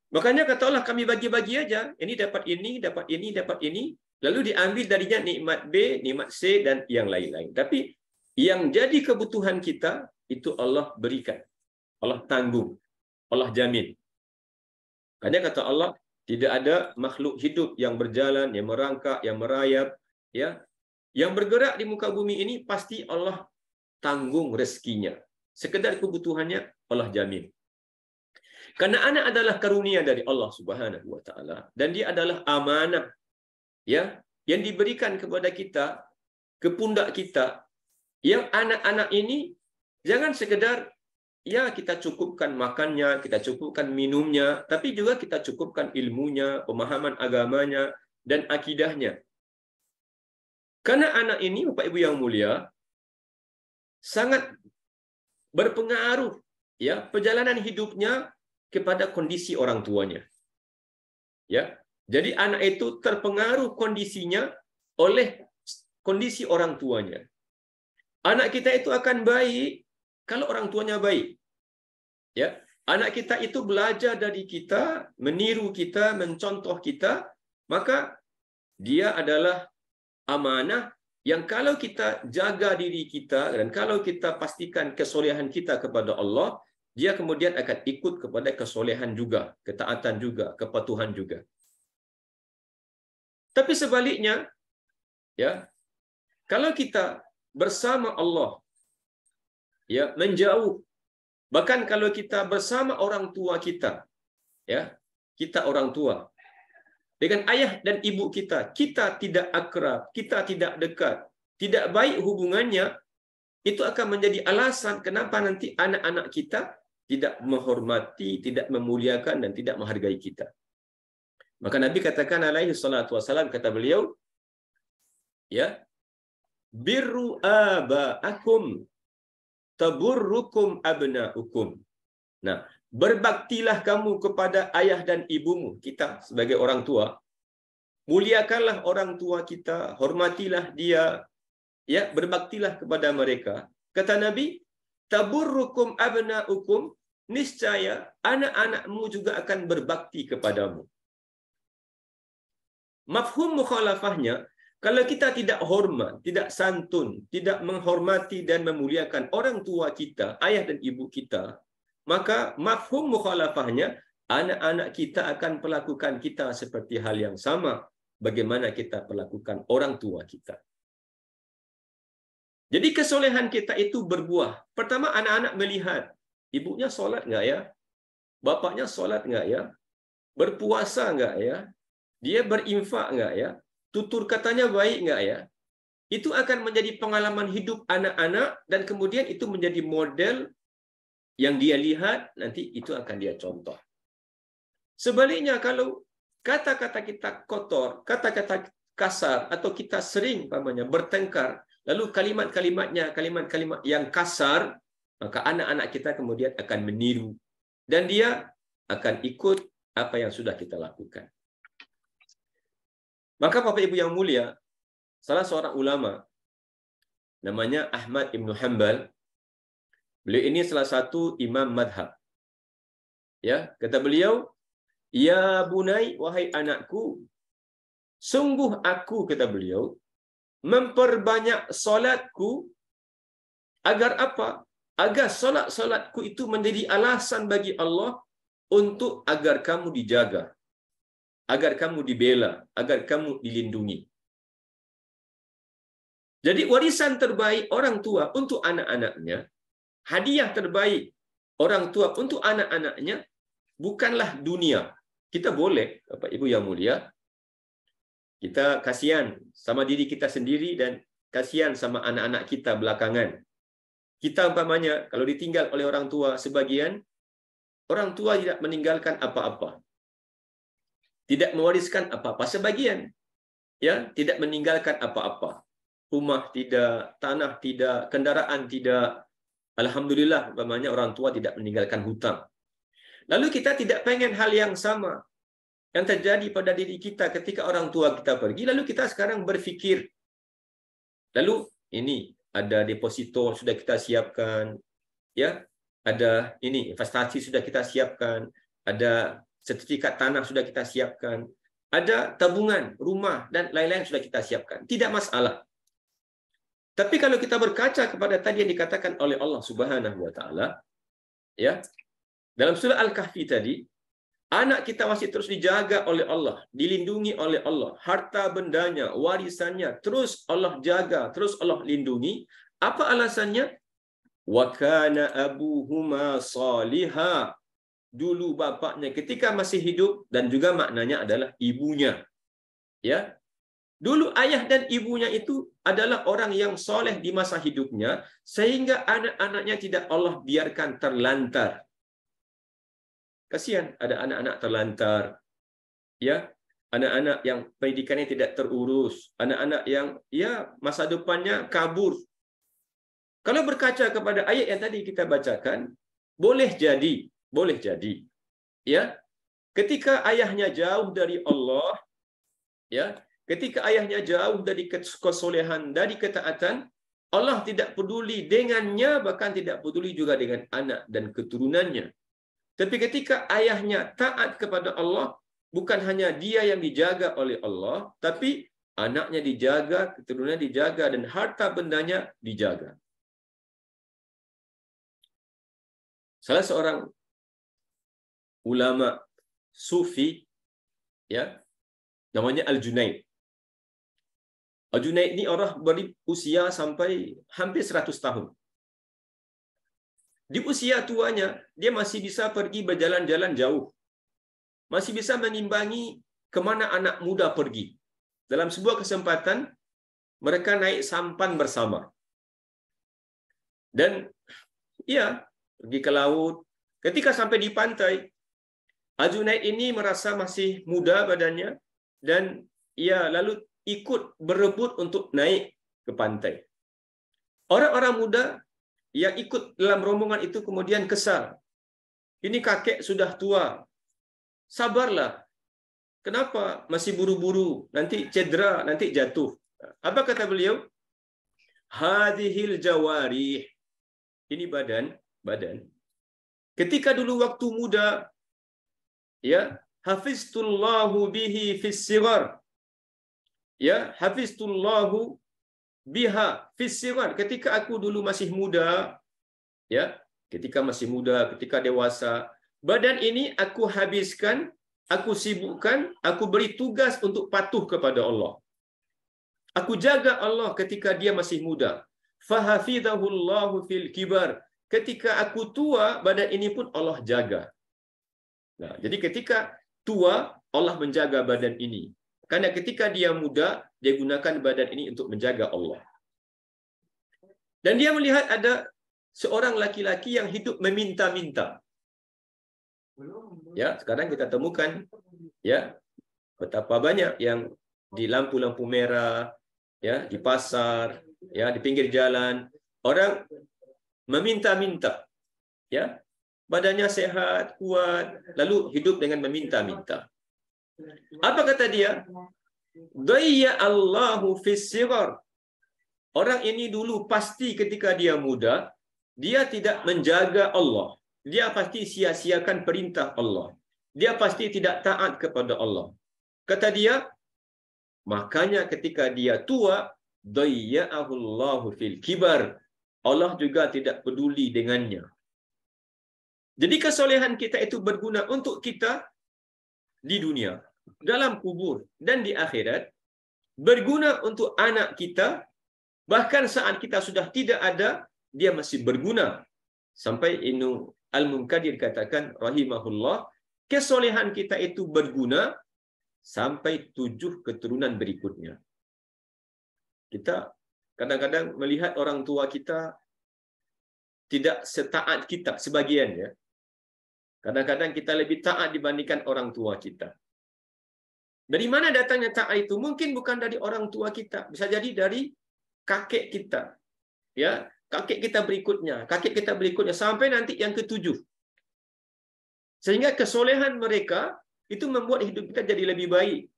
Makanya kata Allah, kami bagi-bagi aja. Ini dapat ini, dapat ini, dapat ini. Lalu diambil darinya nikmat B, nikmat C, dan yang lain-lain. Tapi yang jadi kebutuhan kita, itu Allah berikan. Allah tanggung. Allah jamin. Makanya kata Allah, tidak ada makhluk hidup yang berjalan, yang merangkak, yang merayap, ya, yang bergerak di muka bumi ini, pasti Allah tanggung rezekinya. Sekedar kebutuhannya, Allah jamin. Karena anak adalah karunia dari Allah Subhanahu wa taala, dan dia adalah amanah, ya, yang diberikan kepada kita, ke pundak kita. Yang anak-anak ini jangan sekedar, ya, kita cukupkan makannya, kita cukupkan minumnya, tapi juga kita cukupkan ilmunya, pemahaman agamanya, dan akidahnya. Karena anak ini, Bapak Ibu yang mulia, sangat berpengaruh, ya, perjalanan hidupnya kepada kondisi orang tuanya. Ya, jadi anak itu terpengaruh kondisinya oleh kondisi orang tuanya. Anak kita itu akan baik kalau orang tuanya baik. Ya, anak kita itu belajar dari kita, meniru kita, mencontoh kita, maka dia adalah amanah yang kalau kita jaga diri kita dan kalau kita pastikan kesolehan kita kepada Allah, dia kemudian akan ikut kepada kesolehan juga, ketaatan juga, kepatuhan juga. Tapi sebaliknya, ya, kalau kita bersama Allah, ya, menjauh, bahkan kalau kita bersama orang tua kita, ya, kita orang tua, dengan ayah dan ibu kita, kita tidak akrab, kita tidak dekat, tidak baik hubungannya, itu akan menjadi alasan kenapa nanti anak-anak kita tidak menghormati, tidak memuliakan, dan tidak menghargai kita. Maka Nabi katakan alaihi salatu wasalam, kata beliau, ya, birru aba'akum taburrukum abna'ukum. Nah, berbaktilah kamu kepada ayah dan ibumu, kita sebagai orang tua, muliakanlah orang tua kita, hormatilah dia, ya, berbaktilah kepada mereka. Kata Nabi, taburrukum abnaukum, niscaya anak-anakmu juga akan berbakti kepadamu. Mafhum mukhalafahnya, kalau kita tidak hormat, tidak santun, tidak menghormati dan memuliakan orang tua kita, ayah dan ibu kita, maka mafhum mukhalafahnya, anak-anak kita akan perlakukan kita seperti hal yang sama bagaimana kita perlakukan orang tua kita. Jadi kesolehan kita itu berbuah. Pertama, anak-anak melihat, ibunya solat enggak ya? Bapaknya solat enggak ya? Berpuasa enggak ya? Dia berinfak enggak ya? Tutur katanya baik enggak ya? Itu akan menjadi pengalaman hidup anak-anak dan kemudian itu menjadi model yang dia lihat, nanti itu akan dia contoh. Sebaliknya, kalau kata-kata kita kotor, kata-kata kasar, atau kita sering bertengkar, lalu kalimat-kalimatnya kalimat-kalimat yang kasar, maka anak-anak kita kemudian akan meniru dan dia akan ikut apa yang sudah kita lakukan. Maka Bapak Ibu yang mulia, salah seorang ulama namanya Ahmad Ibn Hanbal, beliau ini salah satu imam madhab. Ya, kata beliau, ya bunai, wahai anakku, sungguh aku, kata beliau, memperbanyak solatku agar apa? Agar solat-solatku itu menjadi alasan bagi Allah untuk agar kamu dijaga, agar kamu dibela, agar kamu dilindungi. Jadi warisan terbaik orang tua untuk anak-anaknya, hadiah terbaik orang tua untuk anak-anaknya bukanlah dunia. Kita boleh, Bapak Ibu yang mulia, kita kasihan sama diri kita sendiri dan kasihan sama anak-anak kita belakangan. Kita umpamanya kalau ditinggal oleh orang tua, sebagian orang tua tidak meninggalkan apa-apa, tidak mewariskan apa-apa. Sebagian ya tidak meninggalkan apa-apa, rumah tidak, tanah tidak, kendaraan tidak. Alhamdulillah umpamanya orang tua tidak meninggalkan hutang. Lalu kita tidak pengen hal yang sama yang terjadi pada diri kita ketika orang tua kita pergi, lalu kita sekarang berfikir, lalu ini ada deposito sudah kita siapkan, ya, ada ini investasi sudah kita siapkan, ada sertifikat tanah sudah kita siapkan, ada tabungan rumah dan lain-lain sudah kita siapkan. Tidak masalah. Tapi kalau kita berkaca kepada tadi yang dikatakan oleh Allah Subhanahu wa taala, ya, dalam surah Al-Kahfi tadi, anak kita masih terus dijaga oleh Allah, dilindungi oleh Allah, harta bendanya, warisannya terus Allah jaga, terus Allah lindungi. Apa alasannya? Wa kana abuhuma saliha. Dulu bapaknya ketika masih hidup, dan juga maknanya adalah ibunya. Ya. Dulu ayah dan ibunya itu adalah orang yang soleh di masa hidupnya, sehingga anak-anaknya tidak Allah biarkan terlantar. Kasihan ada anak-anak terlantar, ya, anak-anak yang pendidikannya tidak terurus, anak-anak yang ya masa depannya kabur. Kalau berkaca kepada ayat yang tadi kita bacakan, boleh jadi, ya, ketika ayahnya jauh dari Allah, ya, ketika ayahnya jauh dari kesolehan, dari ketaatan, Allah tidak peduli dengannya, bahkan tidak peduli juga dengan anak dan keturunannya. Tapi ketika ayahnya taat kepada Allah, bukan hanya dia yang dijaga oleh Allah, tapi anaknya dijaga, keturunannya dijaga, dan harta bendanya dijaga. Salah seorang ulama sufi, ya, namanya Al-Junaid. Al-Junaid ini orang berusia sampai hampir 100 tahun. Di usia tuanya, dia masih bisa pergi berjalan-jalan jauh. Masih bisa menimbangi kemana anak muda pergi. Dalam sebuah kesempatan, mereka naik sampan bersama. Dan ya, pergi ke laut. Ketika sampai di pantai, Al-Junaid ini merasa masih muda badannya, dan ia lalu ikut berebut untuk naik ke pantai. Orang-orang muda yang ikut dalam rombongan itu kemudian kesal. Ini kakek sudah tua. Sabarlah. Kenapa masih buru-buru? Nanti cedera, nanti jatuh. Apa kata beliau? hadhil jawarih. Ini badan. Ketika dulu waktu muda, ya, hafiztullahu bihi fis sighar. Ya, hafiztullahu biha fis sighar. Ketika aku dulu masih muda, ya, ketika masih muda, ketika dewasa, badan ini aku habiskan, aku sibukkan, aku beri tugas untuk patuh kepada Allah. Aku jaga Allah ketika dia masih muda. Fahafidhahullahu fil kibar. Ketika aku tua, badan ini pun Allah jaga. Nah, jadi ketika tua, Allah menjaga badan ini. Karena ketika dia muda, dia gunakan badan ini untuk menjaga Allah. Dan dia melihat ada seorang laki-laki yang hidup meminta-minta. Ya, sekarang kita temukan, ya, betapa banyak yang di lampu-lampu merah, ya, di pasar, ya, di pinggir jalan, orang meminta-minta, ya, badannya sehat, kuat, lalu hidup dengan meminta-minta. Apa kata dia? Dayya Allahu fis sighar. Orang ini dulu pasti ketika dia muda, dia tidak menjaga Allah. Dia pasti sia-siakan perintah Allah. Dia pasti tidak taat kepada Allah. Kata dia, makanya ketika dia tua, dayya'ahullahu fil kibar. Allah juga tidak peduli dengannya. Jadi kesolehan kita itu berguna untuk kita di dunia, dalam kubur, dan di akhirat. Berguna untuk anak kita, bahkan saat kita sudah tidak ada, dia masih berguna. Sampai Ibnu Al-Munkadir katakan, rahimahullah, kesolehan kita itu berguna sampai 7 keturunan berikutnya. Kita kadang-kadang melihat orang tua kita tidak setaat kita, sebagian, ya. Kadang-kadang kita lebih taat dibandingkan orang tua kita. Dari mana datangnya taat itu? Mungkin bukan dari orang tua kita, bisa jadi dari kakek kita, ya, kakek kita berikutnya, sampai nanti yang ke-7. Sehingga kesolehan mereka itu membuat hidup kita jadi lebih baik.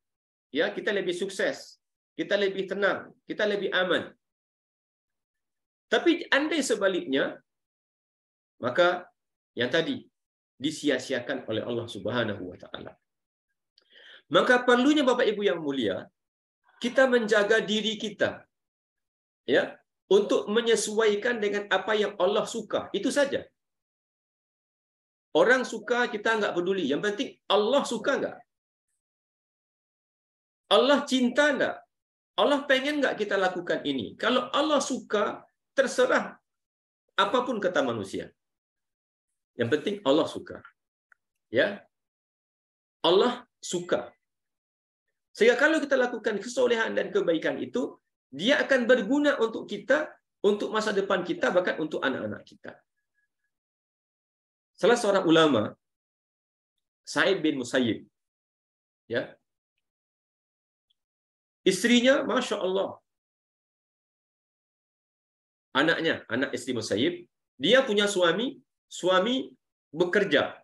Ya, kita lebih sukses, kita lebih tenang, kita lebih aman. Tapi andai sebaliknya, maka yang tadi disia-siakan oleh Allah Subhanahu wa taala. Maka perlunya Bapak Ibu yang mulia, kita menjaga diri kita, ya, untuk menyesuaikan dengan apa yang Allah suka. Itu saja. Orang suka kita nggak peduli. Yang penting Allah suka nggak? Allah cinta nggak? Allah pengen nggak kita lakukan ini? Kalau Allah suka, terserah apapun kata manusia. Yang penting Allah suka. Ya, Allah suka. Sehingga kalau kita lakukan kesolehan dan kebaikan itu, dia akan berguna untuk kita, untuk masa depan kita, bahkan untuk anak-anak kita. Salah seorang ulama, Sa'id bin Musayyib, ya, istrinya, Masya Allah, anak istri Musayyib, dia punya suami bekerja.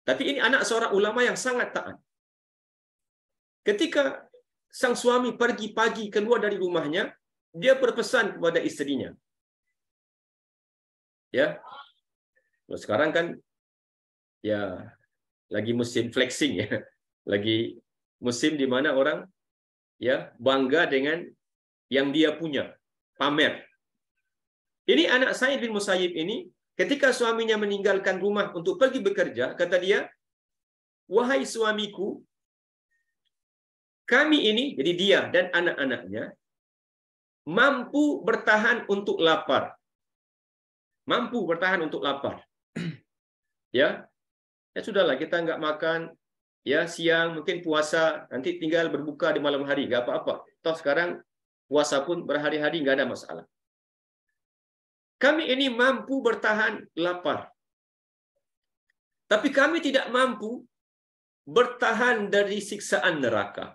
Tapi ini anak seorang ulama yang sangat taat. Ketika sang suami pergi pagi keluar dari rumahnya, dia berpesan kepada istrinya. Ya. Sekarang kan ya lagi musim flexing, ya. Lagi musim di mana orang, ya, bangga dengan yang dia punya, pamer. Ini anak Sa'id bin Musayyib ini, ketika suaminya meninggalkan rumah untuk pergi bekerja, kata dia, wahai suamiku, kami ini, jadi dia dan anak-anaknya, mampu bertahan untuk lapar. Mampu bertahan untuk lapar. Ya, ya sudahlah, kita nggak makan, ya, siang, mungkin puasa, nanti tinggal berbuka di malam hari, nggak apa-apa. Toh sekarang puasa pun berhari-hari, nggak ada masalah. Kami ini mampu bertahan lapar. Tapi kami tidak mampu bertahan dari siksaan neraka.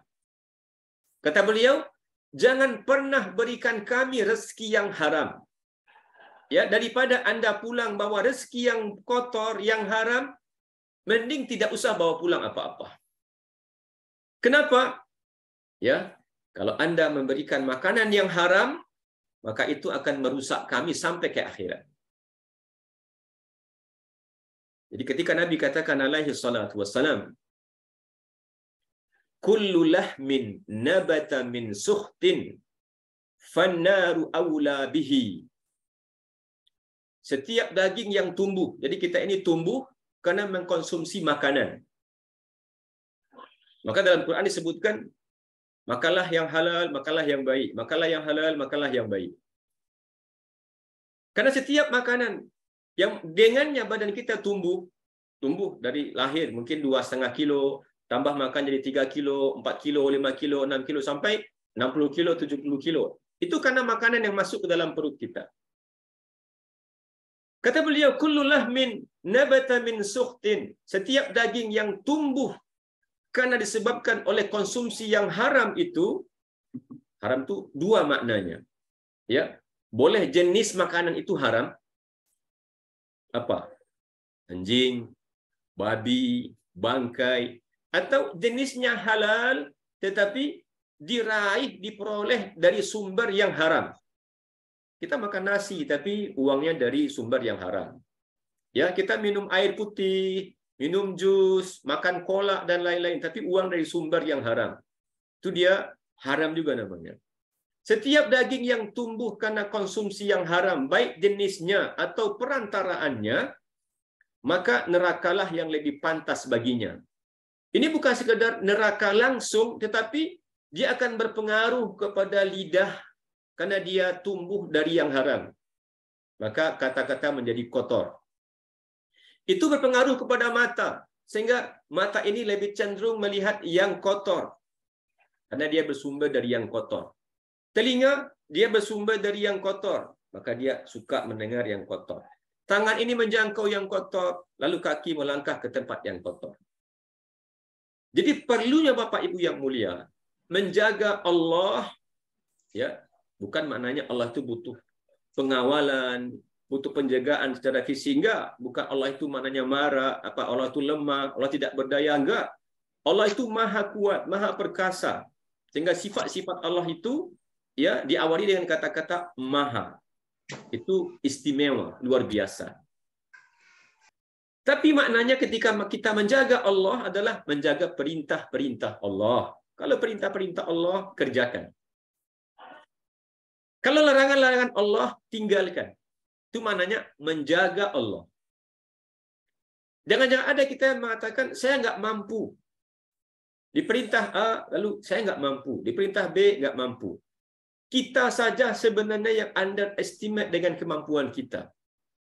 Kata beliau, jangan pernah berikan kami rezeki yang haram. Ya, daripada Anda pulang bawa rezeki yang kotor, yang haram, mending tidak usah bawa pulang apa-apa. Kenapa? Ya, kalau Anda memberikan makanan yang haram, maka itu akan merusak kami sampai ke akhirat. Jadi ketika Nabi katakan alaihi salatu wassalam, kullu lahmin nabata min sukhtin fannaru awla bihi. Setiap daging yang tumbuh, jadi kita ini tumbuh kerana mengkonsumsi makanan. Maka dalam Quran disebutkan, makanlah yang halal, makanlah yang baik. Makanlah yang halal, makanlah yang baik. Karena setiap makanan yang dengannya badan kita tumbuh dari lahir mungkin 2,5 kilo, tambah makan jadi 3 kilo, 4 kilo, 5 kilo, 6 kilo, sampai 60 kilo, 70 kilo. Itu karena makanan yang masuk ke dalam perut kita. Kata beliau, kullu lahmin nabata min sukhtin. Setiap daging yang tumbuh karena disebabkan oleh konsumsi yang haram itu, haram itu dua maknanya. Ya, boleh jenis makanan itu haram. Apa? Anjing, babi, bangkai, atau jenisnya halal tetapi diraih, diperoleh dari sumber yang haram. Kita makan nasi tapi uangnya dari sumber yang haram. Ya, kita minum air putih, minum jus, makan kolak dan lain-lain, tapi uang dari sumber yang haram. Itu dia haram juga namanya. Setiap daging yang tumbuh karena konsumsi yang haram, baik jenisnya atau perantaraannya, maka nerakalah yang lebih pantas baginya. Ini bukan sekadar neraka langsung, tetapi dia akan berpengaruh kepada lidah karena dia tumbuh dari yang haram. Maka kata-kata menjadi kotor. Itu berpengaruh kepada mata, sehingga mata ini lebih cenderung melihat yang kotor karena dia bersumber dari yang kotor. Telinga, dia bersumber dari yang kotor, maka dia suka mendengar yang kotor. Tangan ini menjangkau yang kotor, lalu kaki melangkah ke tempat yang kotor. Jadi perlunya Bapak Ibu yang mulia menjaga Allah, ya, bukan maknanya Allah itu butuh pengawalan, butuh penjagaan secara fisik, enggak. Bukan Allah itu maknanya marah, apa Allah itu lemah, Allah tidak berdaya, enggak. Allah itu maha kuat, maha perkasa. Sehingga sifat-sifat Allah itu ya diawali dengan kata-kata maha. Itu istimewa, luar biasa. Tapi maknanya ketika kita menjaga Allah adalah menjaga perintah-perintah Allah. Kalau perintah-perintah Allah, kerjakan. Kalau larangan-larangan Allah, tinggalkan. Itu maknanya menjaga Allah. Jangan-jangan ada kita yang mengatakan, saya nggak mampu. Diperintah A, lalu saya nggak mampu. Diperintah B, nggak mampu. Kita saja sebenarnya yang underestimate dengan kemampuan kita.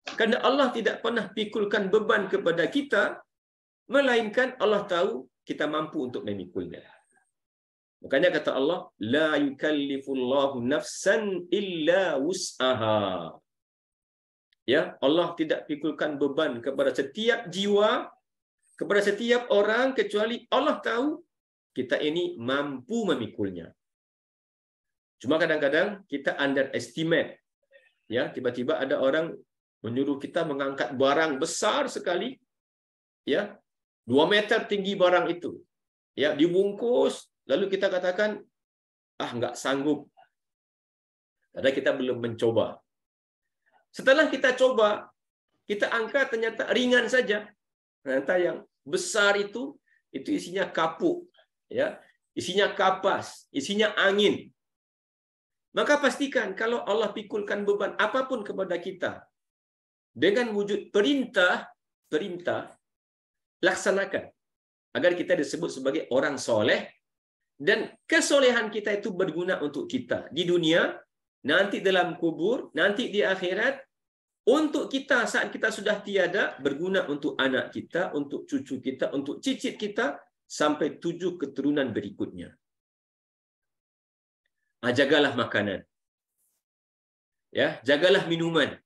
Karena Allah tidak pernah pikulkan beban kepada kita, melainkan Allah tahu kita mampu untuk memikulnya. Makanya kata Allah, la yukallifullahu nafsan illa wus'aha. Ya, Allah tidak pikulkan beban kepada setiap jiwa, kepada setiap orang, kecuali Allah tahu kita ini mampu memikulnya. Cuma kadang-kadang kita underestimate. Ya, tiba-tiba ada orang menyuruh kita mengangkat barang besar sekali. Ya, 2 meter tinggi barang itu. Ya, dibungkus, lalu kita katakan, nggak sanggup. Karena kita belum mencoba. Setelah kita coba, kita angkat ternyata ringan saja. Ternyata yang besar itu isinya kapuk, ya, isinya kapas, isinya angin. Maka pastikan kalau Allah pikulkan beban apapun kepada kita dengan wujud perintah, laksanakan agar kita disebut sebagai orang soleh dan kesolehan kita itu berguna untuk kita di dunia, nanti dalam kubur, nanti di akhirat, untuk kita saat kita sudah tiada, berguna untuk anak kita, untuk cucu kita, untuk cicit kita, sampai 7 keturunan berikutnya. Jagalah makanan. Ya, jagalah minuman.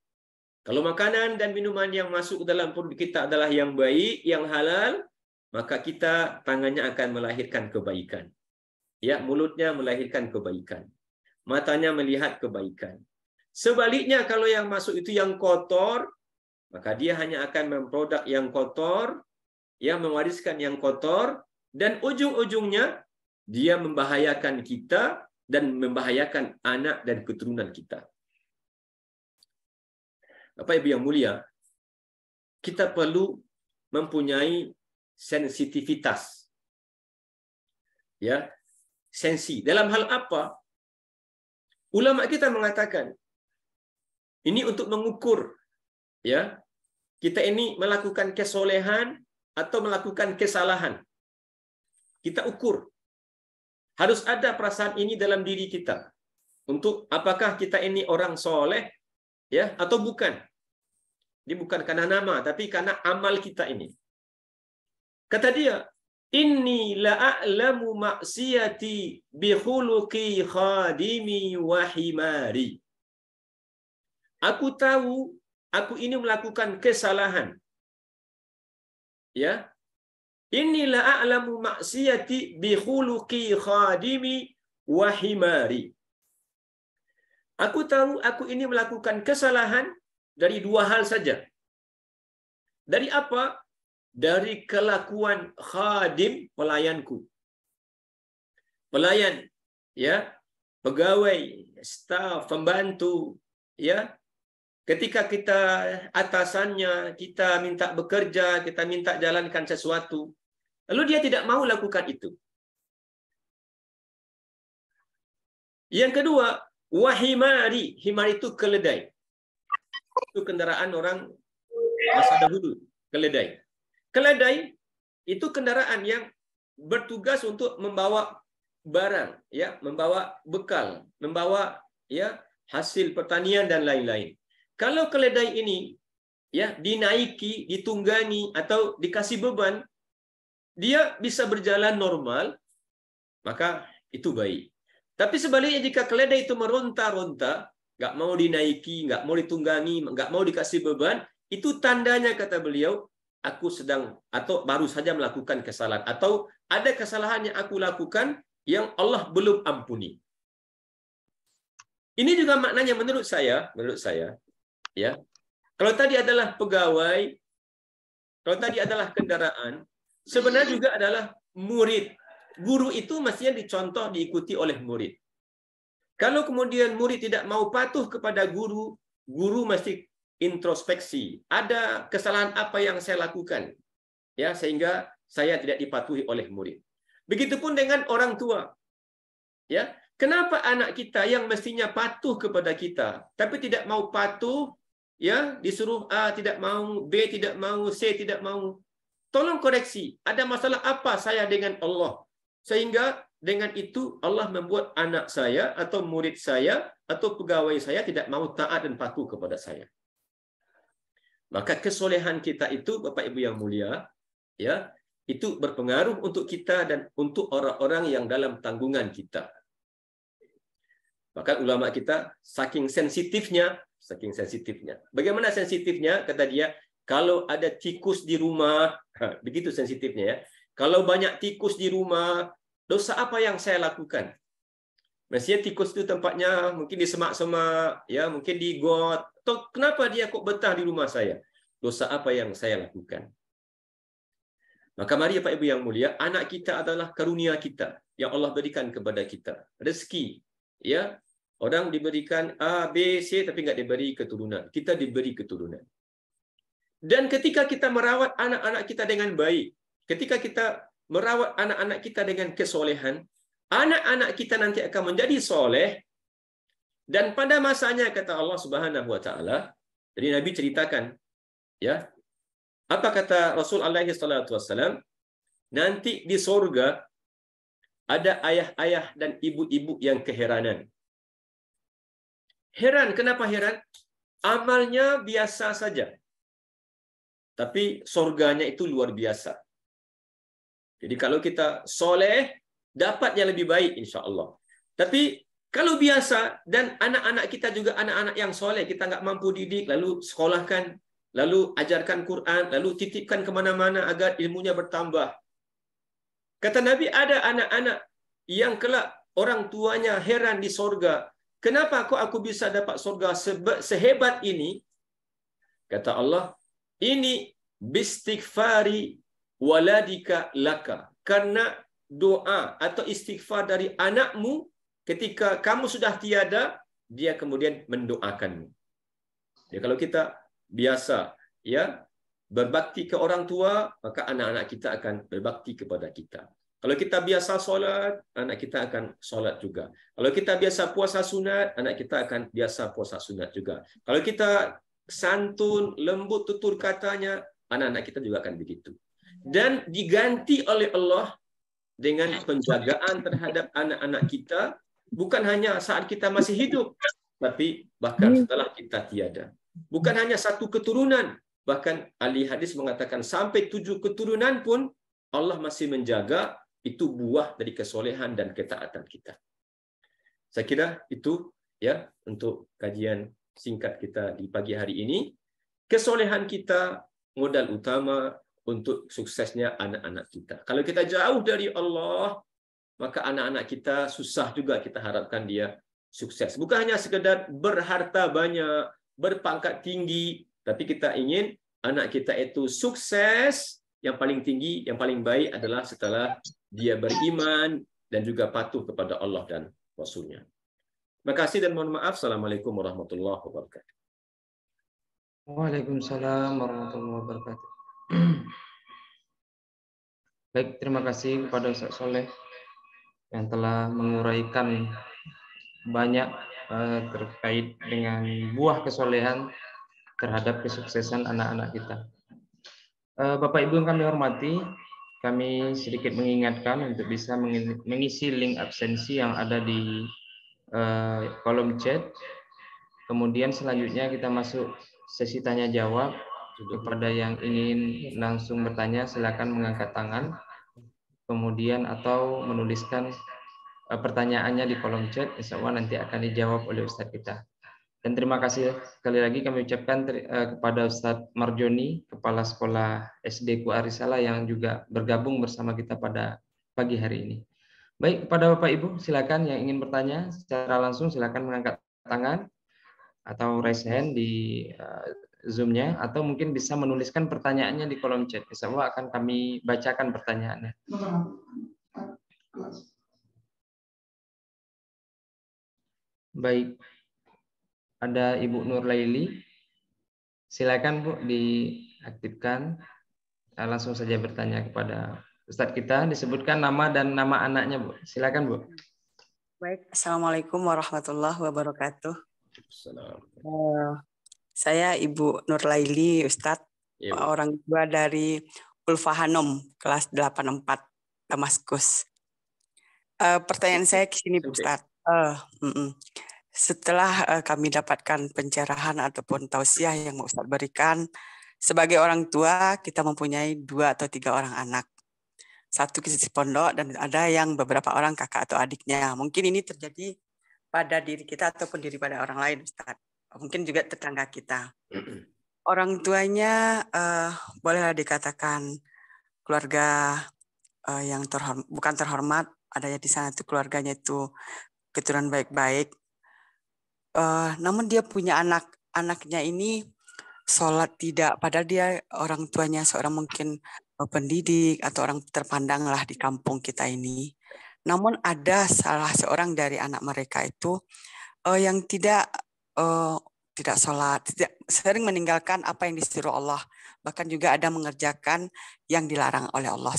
Kalau makanan dan minuman yang masuk ke dalam perut kita adalah yang baik, yang halal, maka kita tangannya akan melahirkan kebaikan. Ya, mulutnya melahirkan kebaikan. Matanya melihat kebaikan. Sebaliknya kalau yang masuk itu yang kotor, maka dia hanya akan memproduk yang kotor, yang mewariskan yang kotor, dan ujung-ujungnya dia membahayakan kita dan membahayakan anak dan keturunan kita. Bapak Ibu yang mulia, kita perlu mempunyai sensitivitas. Ya, sensi. Dalam hal apa? Ulama kita mengatakan ini untuk mengukur, ya, kita ini melakukan kesolehan atau melakukan kesalahan. Kita ukur. Harus ada perasaan ini dalam diri kita. Untuk apakah kita ini orang soleh, ya, atau bukan. Ini bukan karena nama, tapi karena amal kita ini. Kata dia, inni la'alamu maksiyati bihuluki khadimi wa himari. Aku tahu, aku ini melakukan kesalahan. Ya. Inni la'alamu maksiyati bihuluki khadimi wa himari. Aku tahu aku ini melakukan kesalahan dari dua hal saja. Dari apa? Dari kelakuan khadim, pelayanku. Pelayan, ya, pegawai, staf, pembantu, ya. Ketika kita atasannya, kita minta bekerja, kita minta jalankan sesuatu, lalu dia tidak mau lakukan itu. Yang kedua, wahimari. Himari itu keledai. Itu kendaraan orang masa dahulu, keledai. Keledai itu kendaraan yang bertugas untuk membawa barang, ya, membawa bekal, membawa, ya, hasil pertanian dan lain-lain. Kalau keledai ini, ya, dinaiki, ditunggangi atau dikasih beban, dia bisa berjalan normal, maka itu baik. Tapi sebaliknya jika keledai itu meronta-ronta, nggak mau dinaiki, nggak mau ditunggangi, nggak mau dikasih beban, itu tandanya, kata beliau, aku sedang atau baru saja melakukan kesalahan, atau ada kesalahan yang aku lakukan yang Allah belum ampuni. Ini juga maknanya menurut saya, ya. Kalau tadi adalah pegawai, kalau tadi adalah kendaraan, sebenarnya juga adalah murid. Guru itu mestinya dicontoh, diikuti oleh murid. Kalau kemudian murid tidak mau patuh kepada guru, guru mesti introspeksi. Ada kesalahan apa yang saya lakukan, ya, sehingga saya tidak dipatuhi oleh murid. Begitupun dengan orang tua. Ya, kenapa anak kita yang mestinya patuh kepada kita, tapi tidak mau patuh, ya, disuruh A tidak mau, B tidak mau, C tidak mau. Tolong koreksi, ada masalah apa saya dengan Allah? Sehingga dengan itu Allah membuat anak saya atau murid saya atau pegawai saya tidak mau taat dan patuh kepada saya. Maka kesolehan kita itu, Bapak Ibu yang mulia, ya, itu berpengaruh untuk kita dan untuk orang-orang yang dalam tanggungan kita. Bahkan ulama kita saking sensitifnya. Bagaimana sensitifnya? Kata dia, kalau ada tikus di rumah, begitu sensitifnya, ya. Kalau banyak tikus di rumah, dosa apa yang saya lakukan? Mestinya tikus itu tempatnya mungkin di semak-semak, ya, mungkin di got. Atau kenapa dia kok betah di rumah saya? Dosa apa yang saya lakukan? Maka mari Bapak Ibu yang mulia, anak kita adalah karunia kita yang Allah berikan kepada kita. Rezeki, ya. Orang diberikan A, B, C tapi enggak diberi keturunan. Kita diberi keturunan. Dan ketika kita merawat anak-anak kita dengan baik, ketika kita merawat anak-anak kita dengan kesolehan, anak-anak kita nanti akan menjadi soleh, dan pada masanya, kata Allah Subhanahu wa taala, jadi Nabi ceritakan, ya, apa kata Rasul alaihi salatu wassalam, nanti di surga ada ayah-ayah dan ibu-ibu yang keheranan. Heran, kenapa heran? Amalnya biasa saja, tapi surganya itu luar biasa. Jadi kalau kita soleh, dapat yang lebih baik insya Allah. Tapi kalau biasa, dan anak-anak kita juga anak-anak yang soleh, kita nggak mampu didik, lalu sekolahkan, lalu ajarkan Quran, lalu titipkan kemana-mana agar ilmunya bertambah. Kata Nabi, ada anak-anak yang kelak orang tuanya heran di surga. Kenapa kok aku bisa dapat surga sehebat ini? Kata Allah, ini bistighfari waladika laka. Karena doa atau istighfar dari anakmu ketika kamu sudah tiada, dia kemudian mendoakanmu. Jadi kalau kita biasa ya berbakti ke orang tua, maka anak-anak kita akan berbakti kepada kita. Kalau kita biasa solat, anak kita akan solat juga. Kalau kita biasa puasa sunat, anak kita akan biasa puasa sunat juga. Kalau kita santun, lembut tutur katanya, anak-anak kita juga akan begitu. Dan diganti oleh Allah dengan penjagaan terhadap anak-anak kita, bukan hanya saat kita masih hidup, tapi bahkan setelah kita tiada. Bukan hanya satu keturunan, bahkan ahli hadis mengatakan sampai 7 keturunan pun Allah masih menjaga, itu buah dari kesolehan dan ketaatan kita. Saya kira itu ya untuk kajian singkat kita di pagi hari ini. Kesolehan kita modal utama untuk suksesnya anak-anak kita. Kalau kita jauh dari Allah, maka anak-anak kita susah juga kita harapkan dia sukses. Bukan hanya sekedar berharta banyak, berpangkat tinggi, tapi kita ingin anak kita itu sukses. Yang paling tinggi, yang paling baik adalah setelah dia beriman dan juga patuh kepada Allah dan Rasul-Nya. Terima kasih dan mohon maaf. Assalamualaikum warahmatullahi wabarakatuh. Waalaikumsalam warahmatullahi wabarakatuh. Baik, terima kasih kepada Ustaz Soleh yang telah menguraikan banyak terkait dengan buah kesolehan terhadap kesuksesan anak-anak kita. Bapak Ibu yang kami hormati, kami sedikit mengingatkan untuk bisa mengisi link absensi yang ada di kolom chat. Kemudian selanjutnya kita masuk sesi tanya jawab. Kepada yang ingin langsung bertanya, silakan mengangkat tangan, kemudian atau menuliskan pertanyaannya di kolom chat. Insya Allah nanti akan dijawab oleh Ustadz kita. Dan terima kasih sekali lagi kami ucapkan kepada Ustadz Marjoni, Kepala Sekolah SD Ku Arisalah yang juga bergabung bersama kita pada pagi hari ini. Baik, kepada Bapak Ibu, silakan yang ingin bertanya secara langsung silakan mengangkat tangan atau raise hand di Zoom-nya, atau mungkin bisa menuliskan pertanyaannya di kolom chat. Insya Allah akan kami bacakan pertanyaannya. Baik, ada Ibu Nur Laili. Silakan Bu, diaktifkan. Langsung saja bertanya kepada Ustadz kita. Disebutkan nama dan nama anaknya, Bu. Silakan, Bu. Baik, Assalamualaikum warahmatullahi wabarakatuh. Saya Ibu Nur Laili, Ustadz, ya, orang tua dari Ulfahanom, kelas 84, Damaskus. Pertanyaan saya ke sini, Ustadz. Setelah kami dapatkan pencerahan ataupun tausiah yang Ustadz berikan, sebagai orang tua kita mempunyai 2 atau 3 orang anak. 1 di pondok dan ada yang beberapa orang kakak atau adiknya. Mungkin ini terjadi pada diri kita ataupun diri pada orang lain, Ustadz. Mungkin juga tetangga kita. Orang tuanya bolehlah dikatakan keluarga yang bukan terhormat, adanya di sana itu keluarganya itu keturunan baik-baik. Namun dia punya anaknya ini sholat tidak, padahal dia orang tuanya seorang mungkin pendidik atau orang terpandang lah di kampung kita ini. Namun ada salah seorang dari anak mereka itu yang tidak sholat, sering meninggalkan apa yang disuruh Allah, bahkan juga ada mengerjakan yang dilarang oleh Allah.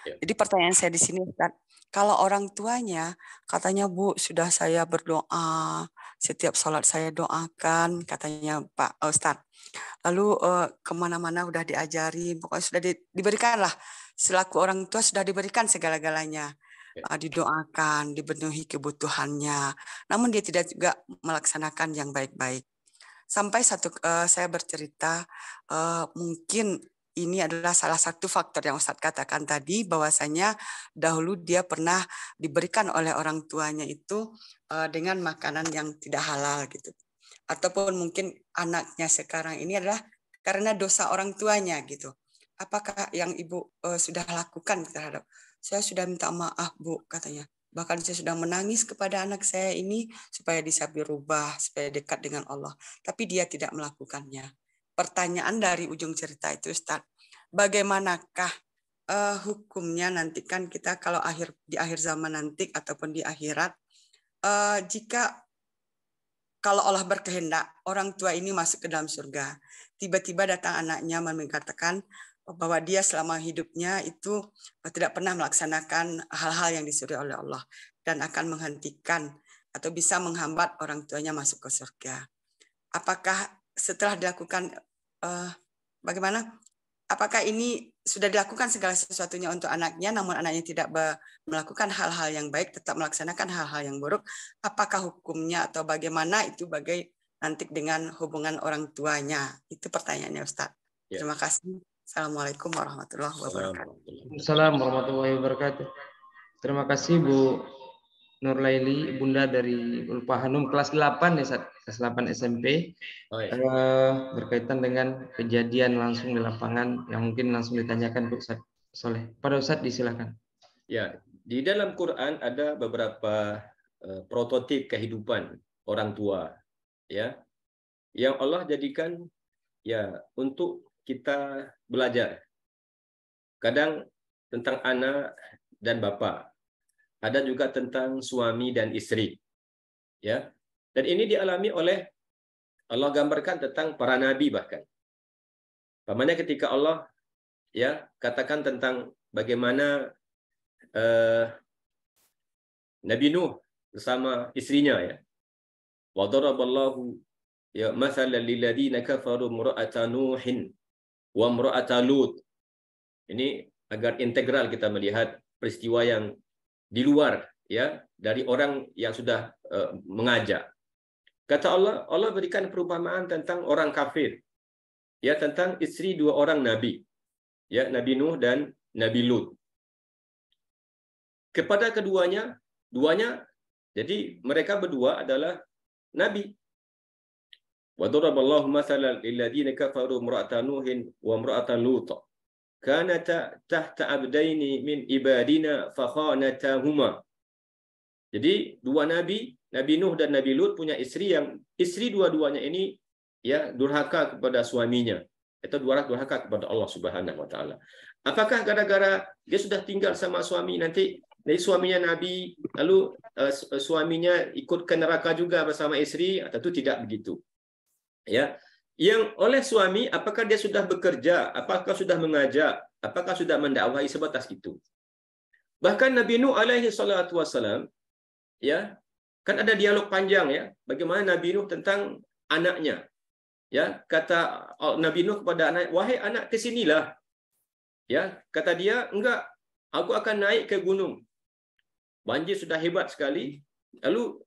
Jadi pertanyaan saya di sini, Ustaz, kalau orang tuanya katanya, Bu, sudah saya berdoa, setiap sholat saya doakan, katanya Pak Ustadz. Lalu kemana-mana udah diajari, pokoknya sudah diberikan lah, selaku orang tua sudah diberikan segala-galanya. Didoakan, dipenuhi kebutuhannya. Namun dia tidak juga melaksanakan yang baik-baik. Sampai saya bercerita, mungkin ini adalah salah satu faktor yang Ustadz katakan tadi, bahwasanya dahulu dia pernah diberikan oleh orang tuanya itu dengan makanan yang tidak halal gitu. Ataupun mungkin anaknya sekarang ini adalah karena dosa orang tuanya gitu. Apakah yang Ibu sudah lakukan terhadap? Saya sudah minta maaf, Bu, katanya. Bahkan saya sudah menangis kepada anak saya ini supaya bisa berubah, supaya dekat dengan Allah. Tapi dia tidak melakukannya. Pertanyaan dari ujung cerita itu, Ustaz, bagaimanakah hukumnya nanti kan kita kalau di akhir zaman nanti ataupun di akhirat, jika kalau Allah berkehendak orang tua ini masuk ke dalam surga, tiba-tiba datang anaknya mengatakan bahwa dia selama hidupnya itu tidak pernah melaksanakan hal-hal yang disuruh oleh Allah dan akan menghentikan atau bisa menghambat orang tuanya masuk ke surga. Apakah setelah dilakukan bagaimana? Apakah ini sudah dilakukan segala sesuatunya untuk anaknya, namun anaknya tidak melakukan hal-hal yang baik, tetap melaksanakan hal-hal yang buruk? Apakah hukumnya atau bagaimana itu nanti dengan hubungan orang tuanya? Itu pertanyaannya, Ustaz. Ya. Terima kasih. Assalamualaikum warahmatullahi wabarakatuh. Assalamualaikum warahmatullahi wabarakatuh. Terima kasih Bu Nurlaili, Bunda dari Ulfa Hanum kelas 8 ya, kelas 8 SMP. Oh, ya. Berkaitan dengan kejadian langsung di lapangan yang mungkin langsung ditanyakan Bu Ustaz Soleh. Pada Ustaz disilakan. Ya, di dalam Quran ada beberapa prototip kehidupan orang tua, ya, yang Allah jadikan ya untuk kita belajar. Kadang tentang anak dan bapak. Ada juga tentang suami dan istri. Ya. Dan ini dialami oleh Allah, gambarkan tentang para nabi bahkan. Pamannya ketika Allah ya katakan tentang bagaimana Nabi Nuh bersama istrinya, ya. Wa daraballahu ya mathalan lil ladzina kafaru imra'ata Nuhin wa imra'ata Lut. Ini agar integral kita melihat peristiwa yang di luar ya dari orang yang sudah mengajak. Kata Allah, Allah berikan perumpamaan tentang orang kafir. Ya, tentang istri dua orang nabi. Ya, Nabi Nuh dan Nabi Lut. Kepada duanya, jadi mereka berdua adalah nabi. Wa daraballahu mathalan lil ladzina kafaru imra'ata Nuhin wa imra'ata Lut. Kanata tahta abdaini min ibadina fakhanatahuma. Jadi dua nabi, Nabi Nuh dan Nabi Lut punya istri yang istri dua-duanya ini ya durhaka kepada suaminya atau durhaka kepada Allah Subhanahu wa taala. Apakah gara-gara dia sudah tinggal sama suami nanti dari suaminya nabi lalu suaminya ikut ke neraka juga bersama istri, atau itu tidak begitu. Ya. Yang oleh suami, apakah dia sudah bekerja, apakah sudah mengajak, apakah sudah mendakwahi, sebatas itu. Bahkan Nabi Nuh alaihi salatu wassalam, ya, kan ada dialog panjang ya, bagaimana Nabi Nuh tentang anaknya. Ya, kata Nabi Nuh kepada anak, wahai anak, kesinilah. Ya, kata dia, enggak, aku akan naik ke gunung. Banjir sudah hebat sekali. Lalu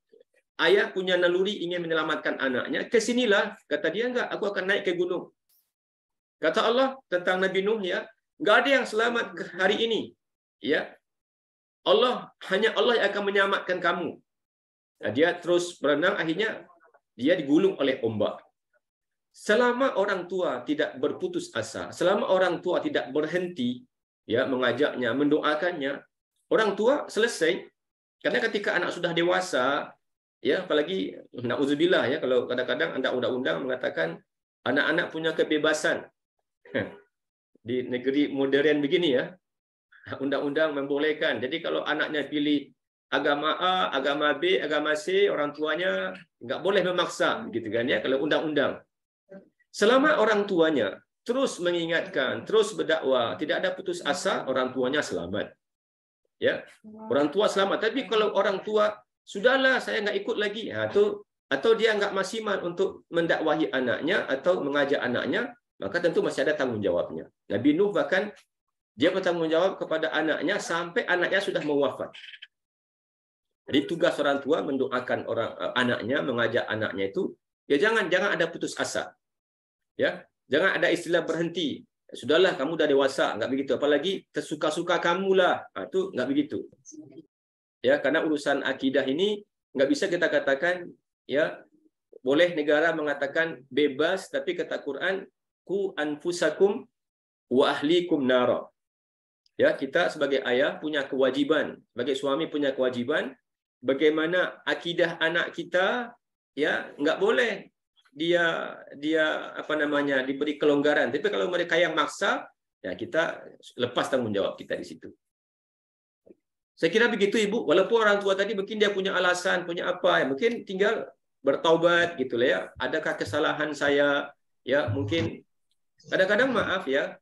ayah punya naluri ingin menyelamatkan anaknya. Kesinilah, kata dia, enggak, aku akan naik ke gunung. Kata Allah tentang Nabi Nuh, ya, enggak ada yang selamat hari ini. Ya, hanya Allah yang akan menyelamatkan kamu. Nah, dia terus berenang, akhirnya dia digulung oleh ombak. Selama orang tua tidak berputus asa, selama orang tua tidak berhenti, ya, mengajaknya, mendoakannya, orang tua selesai. Karena ketika anak sudah dewasa, ya, apalagi na'udzubillah ya, kalau kadang-kadang ada undang-undang mengatakan anak-anak punya kebebasan. Di negeri modern begini ya, undang-undang membolehkan. Jadi kalau anaknya pilih agama A, agama B, agama C, orang tuanya nggak boleh memaksa, gitu kan ya, kalau undang-undang. Selama orang tuanya terus mengingatkan, terus berdakwah, tidak ada putus asa, orang tuanya selamat. Ya, orang tua selamat. Tapi kalau orang tua sudahlah, saya nggak ikut lagi, atau dia nggak maksimal untuk mendakwahi anaknya atau mengajak anaknya, maka tentu masih ada tanggung jawabnya. Nabi Nuh bahkan dia bertanggung jawab kepada anaknya sampai anaknya sudah mau wafat. Jadi tugas orang tua mendoakan anaknya, mengajak anaknya itu, ya jangan ada putus asa. Ya, jangan ada istilah berhenti. Sudahlah, kamu udah dewasa, nggak begitu. Apalagi tersuka-suka kamulah, itu nggak begitu. Ya, karena urusan akidah ini nggak bisa kita katakan, ya, boleh negara mengatakan bebas, tapi kata Quran, ku anfusakum wa ahlikum nara. Ya, kita sebagai ayah punya kewajiban, sebagai suami punya kewajiban, bagaimana akidah anak kita, ya, nggak boleh dia diberi kelonggaran. Tapi kalau mereka yang maksa, ya kita lepas tanggung jawab kita di situ. Saya kira begitu Ibu. Walaupun orang tua tadi mungkin dia punya alasan, punya apa, ya mungkin tinggal bertaubat gitu lah ya. Adakah kesalahan saya? ya mungkin kadang-kadang maaf ya,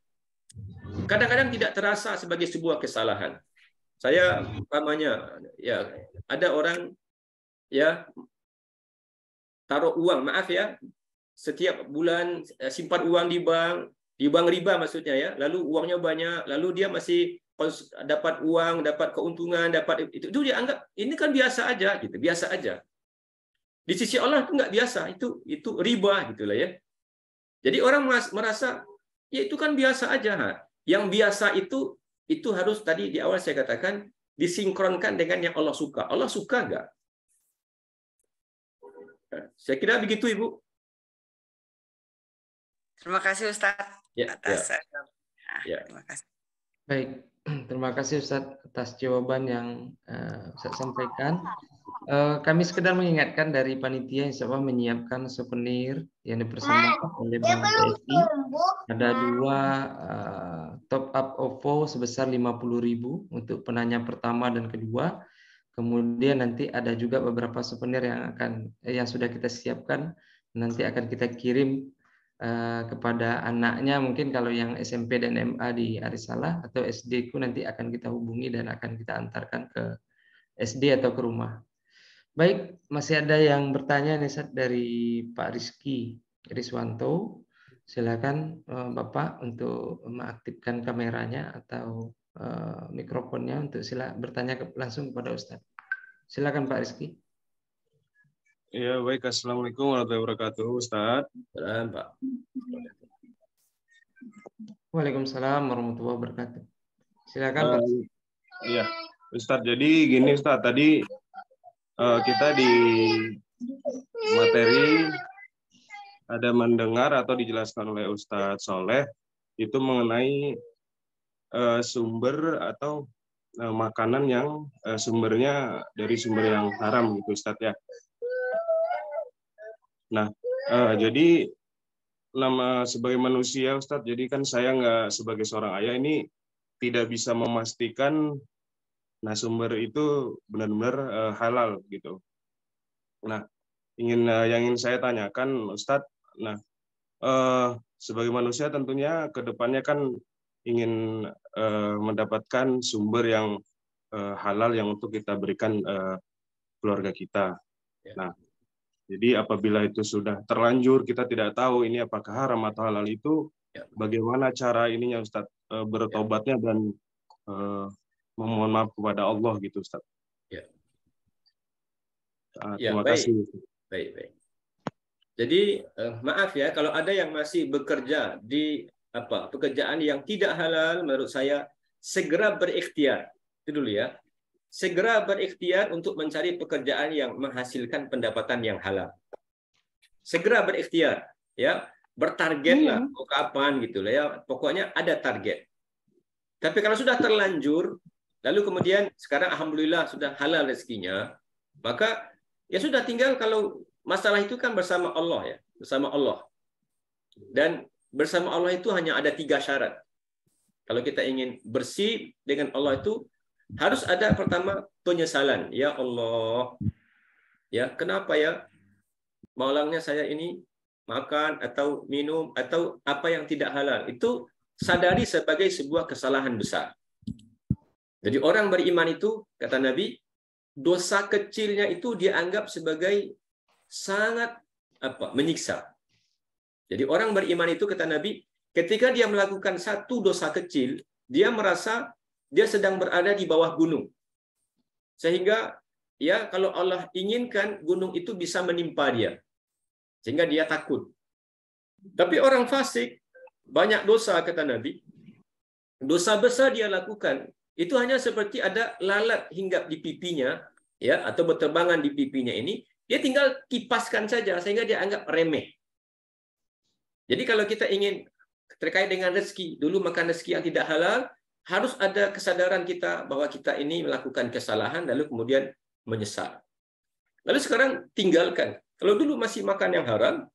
kadang-kadang tidak terasa sebagai sebuah kesalahan. Saya umpamanya ya ada orang ya taruh uang, maaf ya, setiap bulan simpan uang di bank riba maksudnya ya, lalu uangnya banyak, lalu dia masih dapat uang, dapat keuntungan, dapat itu dianggap ini kan biasa aja gitu, biasa aja. Di sisi Allah itu nggak biasa, itu riba gitulah ya. Jadi orang merasa ya itu kan biasa aja. Yang biasa itu harus tadi di awal saya katakan disinkronkan dengan yang Allah suka. Allah suka nggak? Saya kira begitu, Ibu. Terima kasih Ustadz atas terima kasih. Baik, terima kasih Ustadz atas jawaban yang Ustadz sampaikan. Kami sekedar mengingatkan dari panitia insya Allah menyiapkan souvenir yang dipersembahkan oleh Bank BSI. Ada 2 top up OVO sebesar 50.000 untuk penanya pertama dan kedua. Kemudian nanti ada juga beberapa souvenir yang sudah kita siapkan, nanti akan kita kirim kepada anaknya, mungkin kalau yang SMP dan MA di Arisalah atau SD ku nanti akan kita hubungi dan akan kita antarkan ke SD atau ke rumah. Baik, masih ada yang bertanya nih dari Pak Rizky Riswanto. Silakan Bapak untuk mengaktifkan kameranya atau mikrofonnya untuk bertanya langsung kepada Ustadz. Silakan Pak Rizky. Ya, baik. Assalamualaikum warahmatullahi wabarakatuh, Ustadz. Salam, Pak. Waalaikumsalam warahmatullahi wabarakatuh. Silakan Pak. Iya, Ustadz. Jadi gini Ustadz, tadi kita di materi ada mendengar atau dijelaskan oleh Ustadz Soleh itu mengenai sumber atau makanan yang sumbernya dari sumber yang haram gitu Ustadz ya. Nah, jadi sebagai manusia Ustadz, jadi kan saya nggak sebagai seorang ayah ini tidak bisa memastikan sumber itu benar-benar halal gitu. Nah, yang ingin saya tanyakan Ustadz, sebagai manusia tentunya ke depannya kan ingin mendapatkan sumber yang halal yang untuk kita berikan keluarga kita. Nah, jadi apabila itu sudah terlanjur, kita tidak tahu ini apakah haram atau halal itu, bagaimana cara ininya Ustadz bertobatnya dan memohon maaf kepada Allah gitu Ustadz. Terima kasih. Baik. Jadi maaf ya kalau ada yang masih bekerja di pekerjaan yang tidak halal, menurut saya segera berikhtiar. Itu dulu ya. Segera berikhtiar untuk mencari pekerjaan yang menghasilkan pendapatan yang halal. Segera berikhtiar, ya, bertargetlah, mau kapan gitu lah ya. Pokoknya ada target. Tapi kalau sudah terlanjur, lalu kemudian sekarang alhamdulillah sudah halal rezekinya, maka ya sudah tinggal kalau masalah itu kan bersama Allah ya, bersama Allah. Dan bersama Allah itu hanya ada 3 syarat. Kalau kita ingin bersih dengan Allah itu harus ada pertama penyesalan. Ya Allah, ya kenapa ya maulangnya saya ini makan atau minum atau apa yang tidak halal. Itu sadari sebagai sebuah kesalahan besar. Jadi orang beriman itu, kata Nabi, dosa kecilnya itu dianggap sebagai sangat menyiksa. Jadi orang beriman itu, kata Nabi, ketika dia melakukan satu dosa kecil, dia merasa dia sedang berada di bawah gunung. Sehingga ya kalau Allah inginkan gunung itu bisa menimpa dia. Sehingga dia takut. Tapi orang fasik banyak dosa, kata Nabi. Dosa besar dia lakukan itu hanya seperti ada lalat hinggap di pipinya ya atau berterbangan di pipinya ini, dia tinggal kipaskan saja sehingga dia anggap remeh. Jadi kalau kita ingin terkait dengan rezeki, dulu makan rezeki yang tidak halal, harus ada kesadaran kita bahwa kita ini melakukan kesalahan, lalu kemudian menyesal. Lalu sekarang tinggalkan. Kalau dulu masih makan yang haram,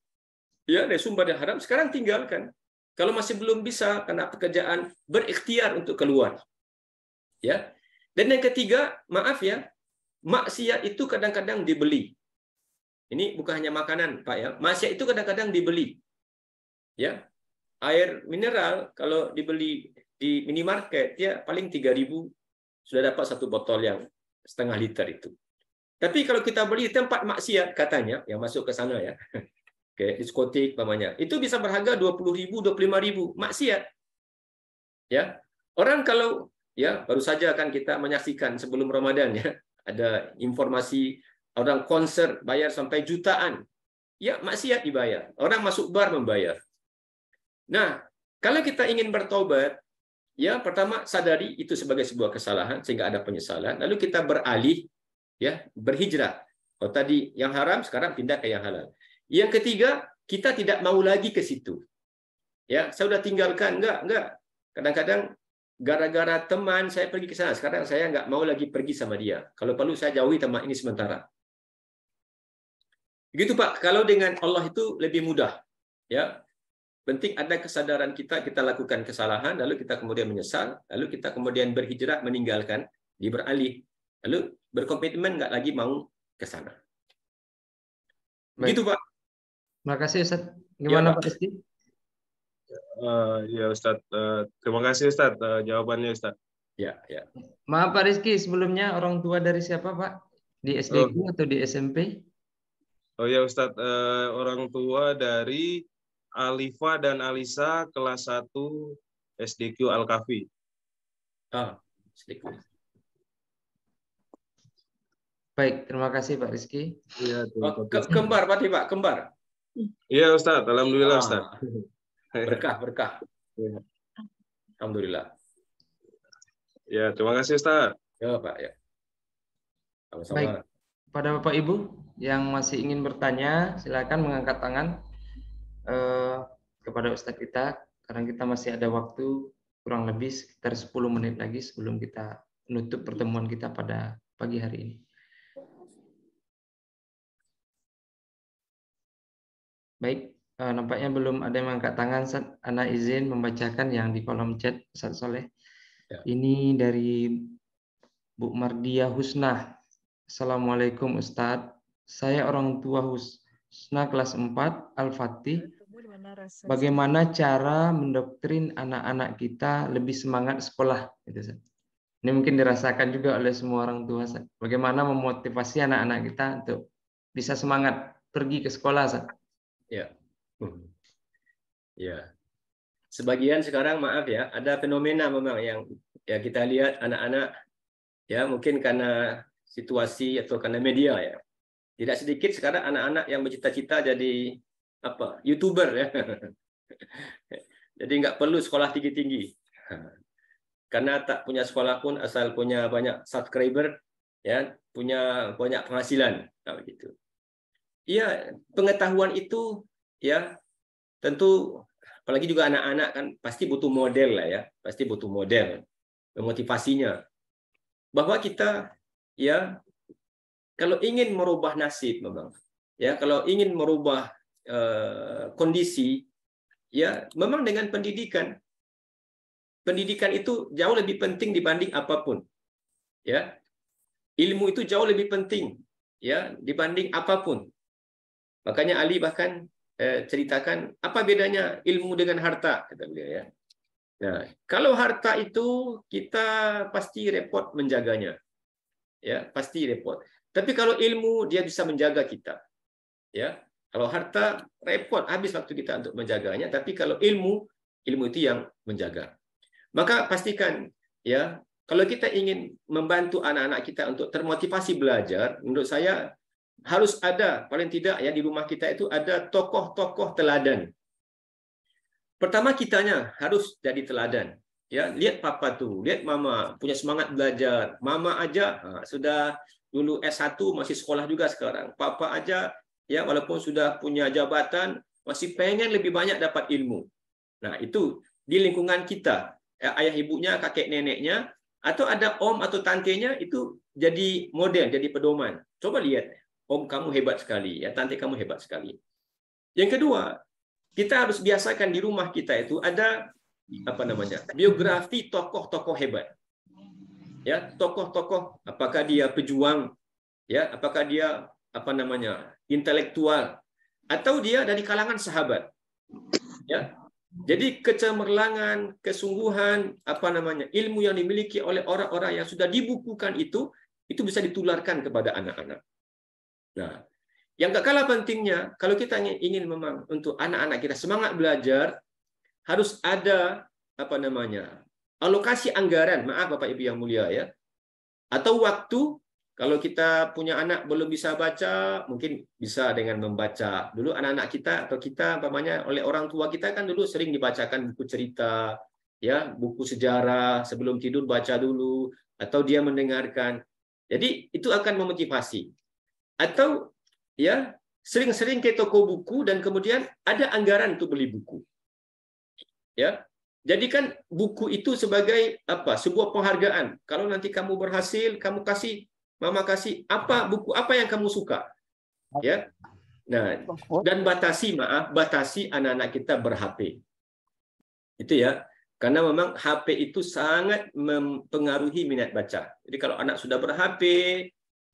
ya dari sumber yang haram, sekarang tinggalkan. Kalau masih belum bisa karena pekerjaan, berikhtiar untuk keluar. Ya. Dan yang ketiga, maaf ya, maksiat itu kadang-kadang dibeli. Ini bukan hanya makanan, Pak ya. Maksiat itu kadang-kadang dibeli. Ya, air mineral kalau dibeli di minimarket ya paling 3.000 sudah dapat satu botol yang setengah liter itu. Tapi kalau kita beli di tempat maksiat katanya yang masuk ke sana ya, kayak diskotik namanya, itu bisa berharga 20.000, 25.000, maksiat. Ya, orang kalau ya baru saja kan kita menyaksikan sebelum Ramadan ya, ada informasi orang konser bayar sampai jutaan. Ya, maksiat dibayar. Orang masuk bar membayar. Nah, kalau kita ingin bertobat, ya pertama sadari itu sebagai sebuah kesalahan sehingga ada penyesalan, lalu kita beralih ya, berhijrah. Kalau tadi yang haram sekarang pindah ke yang halal. Yang ketiga, kita tidak mau lagi ke situ. Ya, saya sudah tinggalkan, enggak. Kadang-kadang gara-gara teman saya pergi ke sana, sekarang saya nggak mau lagi pergi sama dia. Kalau perlu saya jauhi tempat ini sementara. Begitu Pak, kalau dengan Allah itu lebih mudah. Ya, penting ada kesadaran kita lakukan kesalahan, lalu kita kemudian menyesal, lalu kita kemudian berhijrah, meninggalkan, beralih, lalu berkomitmen nggak lagi mau ke sana. Begitu Pak. Terima kasih Ustaz. Gimana Ya, Pak Rizky? Ya Ustadz, terima kasih Ustadz jawabannya Ustadz. Ya. Maaf Pak Rizky, sebelumnya orang tua dari siapa Pak? Di SDQ atau di SMP? Oh ya Ustadz, orang tua dari Alifa dan Alisa kelas 1 SDQ Al-Kafi. Sedikit. Baik, terima kasih Pak Rizky. Iya, kembar berarti Pak, kembar. Iya Ustadz, alhamdulillah Ustadz. Berkah. Alhamdulillah. Ya, terima kasih Ustadz. Ya Pak, ya. Sama-sama. Baik. Pada Bapak Ibu yang masih ingin bertanya, silakan mengangkat tangan kepada Ustadz kita, karena kita masih ada waktu kurang lebih sekitar 10 menit lagi sebelum kita menutup pertemuan kita pada pagi hari ini. Baik, nampaknya belum ada yang mengangkat tangan. Ana izin membacakan yang di kolom chat, Ustaz Soleh. Ya. Ini dari Bu Mardia Husnah. Assalamualaikum Ustadz. Saya orang tua Husnah kelas 4 Al-Fatih. Bagaimana cara mendoktrin anak-anak kita lebih semangat sekolah? Ini mungkin dirasakan juga oleh semua orang tua. Bagaimana memotivasi anak-anak kita untuk bisa semangat pergi ke sekolah? Ya. Ya. Sebagian sekarang maaf ya, ada fenomena memang yang ya kita lihat anak-anak ya mungkin karena situasi atau karena media ya. Tidak sedikit sekarang anak-anak yang bercita-cita jadi YouTuber ya. Jadi nggak perlu sekolah tinggi-tinggi. Karena tak punya sekolah pun asal punya banyak subscriber ya, punya banyak penghasilan begitu. Iya, pengetahuan itu ya tentu apalagi juga anak-anak kan pasti butuh model lah ya, pasti butuh model memotivasinya. Bahwa kita ya kalau ingin merubah nasib memang ya, kalau ingin merubah kondisi ya memang dengan pendidikan. Pendidikan itu jauh lebih penting dibanding apapun. Ya. Ilmu itu jauh lebih penting ya dibanding apapun. Makanya Ali bahkan ceritakan apa bedanya ilmu dengan harta, kata beliau ya. Nah, kalau harta itu kita pasti repot menjaganya. Ya, pasti repot. Tapi kalau ilmu dia bisa menjaga kita. Ya. Kalau harta repot, habis waktu kita untuk menjaganya, tapi kalau ilmu itu yang menjaga. Maka pastikan ya, kalau kita ingin membantu anak-anak kita untuk termotivasi belajar, menurut saya harus ada paling tidak ya di rumah kita itu ada tokoh-tokoh teladan. Pertama kitanya harus jadi teladan. Ya, lihat papa tuh, lihat mama punya semangat belajar. Mama aja sudah dulu S1 masih sekolah juga sekarang. Papa aja ya walaupun sudah punya jabatan masih pengen lebih banyak dapat ilmu. Nah, itu di lingkungan kita. Ya, ayah ibunya, kakek neneknya atau ada om atau tantenya itu jadi model, jadi pedoman. Coba lihat. Om kamu hebat sekali, ya tante kamu hebat sekali. Yang kedua, kita harus biasakan di rumah kita itu ada biografi tokoh-tokoh hebat. Ya, tokoh-tokoh apakah dia pejuang, ya, apakah dia intelektual atau dia dari kalangan sahabat. Ya. Jadi kecemerlangan, kesungguhan, ilmu yang dimiliki oleh orang-orang yang sudah dibukukan itu bisa ditularkan kepada anak-anak. Nah, yang gak kalah pentingnya, kalau kita ingin memang untuk anak-anak kita semangat belajar, harus ada alokasi anggaran, maaf Bapak Ibu yang mulia ya, atau waktu. Kalau kita punya anak belum bisa baca, mungkin bisa dengan membaca. Dulu anak-anak kita atau kita oleh orang tua kita kan dulu sering dibacakan buku cerita, ya, buku sejarah, sebelum tidur baca dulu, atau dia mendengarkan. Jadi itu akan memotivasi. Atau ya, sering-sering ke toko buku dan kemudian ada anggaran untuk beli buku. Ya. Jadikan buku itu sebagai sebuah penghargaan. Kalau nanti kamu berhasil, Mama kasih buku apa yang kamu suka, ya. Nah, dan batasi anak-anak kita ber-HP. Itu ya, karena memang HP itu sangat mempengaruhi minat baca. Jadi kalau anak sudah ber-HP,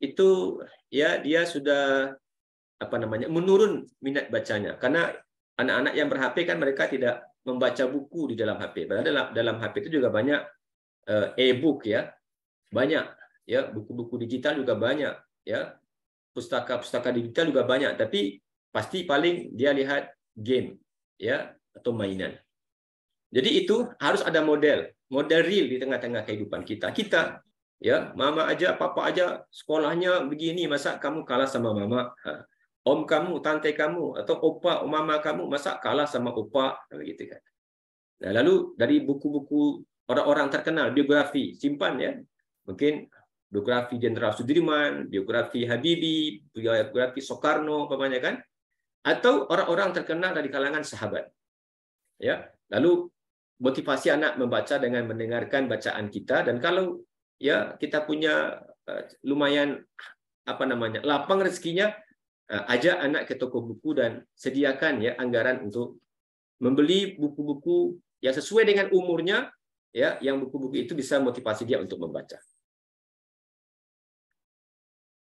itu ya dia sudah menurun minat bacanya. Karena anak-anak yang ber-HP kan mereka tidak membaca buku di dalam HP. Padahal dalam HP itu juga banyak e-book ya, banyak. Ya, buku-buku digital juga banyak, ya. Pustaka-pustaka digital juga banyak, tapi pasti paling dia lihat game, ya, atau mainan. Jadi itu harus ada model real di tengah-tengah kehidupan kita. Ya, mama aja, papa aja sekolahnya begini, masa kamu kalah sama mama? Om kamu, tante kamu, atau opa, mama kamu, masa kalah sama opa? Begitu kan. Nah, lalu dari buku-buku orang-orang terkenal, biografi, simpan ya. Mungkin biografi Jenderal Sudirman, biografi Habibie, biografi Soekarno, kan? Atau orang-orang terkenal dari kalangan sahabat. Ya, lalu motivasi anak membaca dengan mendengarkan bacaan kita, dan kalau ya kita punya lumayan lapang rezekinya, ajak anak ke toko buku dan sediakan ya anggaran untuk membeli buku-buku yang sesuai dengan umurnya, ya, yang buku-buku itu bisa motivasi dia untuk membaca.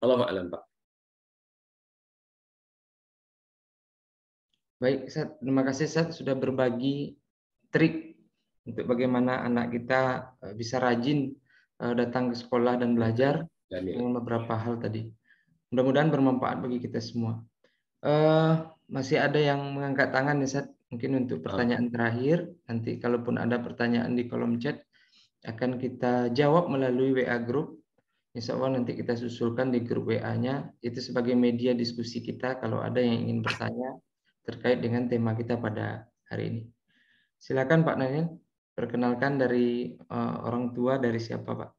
Allahu a'lam, Pak. Baik, Ustaz. Terima kasih Ustaz sudah berbagi trik untuk bagaimana anak kita bisa rajin datang ke sekolah dan belajar dengan beberapa hal tadi. Mudah-mudahan bermanfaat bagi kita semua. Masih ada yang mengangkat tangan ya Ustaz, mungkin untuk pertanyaan terakhir. Nanti kalaupun ada pertanyaan di kolom chat akan kita jawab melalui WA group. Insya Allah nanti kita susulkan di grup WA-nya, itu sebagai media diskusi kita kalau ada yang ingin bertanya terkait dengan tema kita pada hari ini. Silakan Pak Daniel, perkenalkan dari orang tua, dari siapa Pak?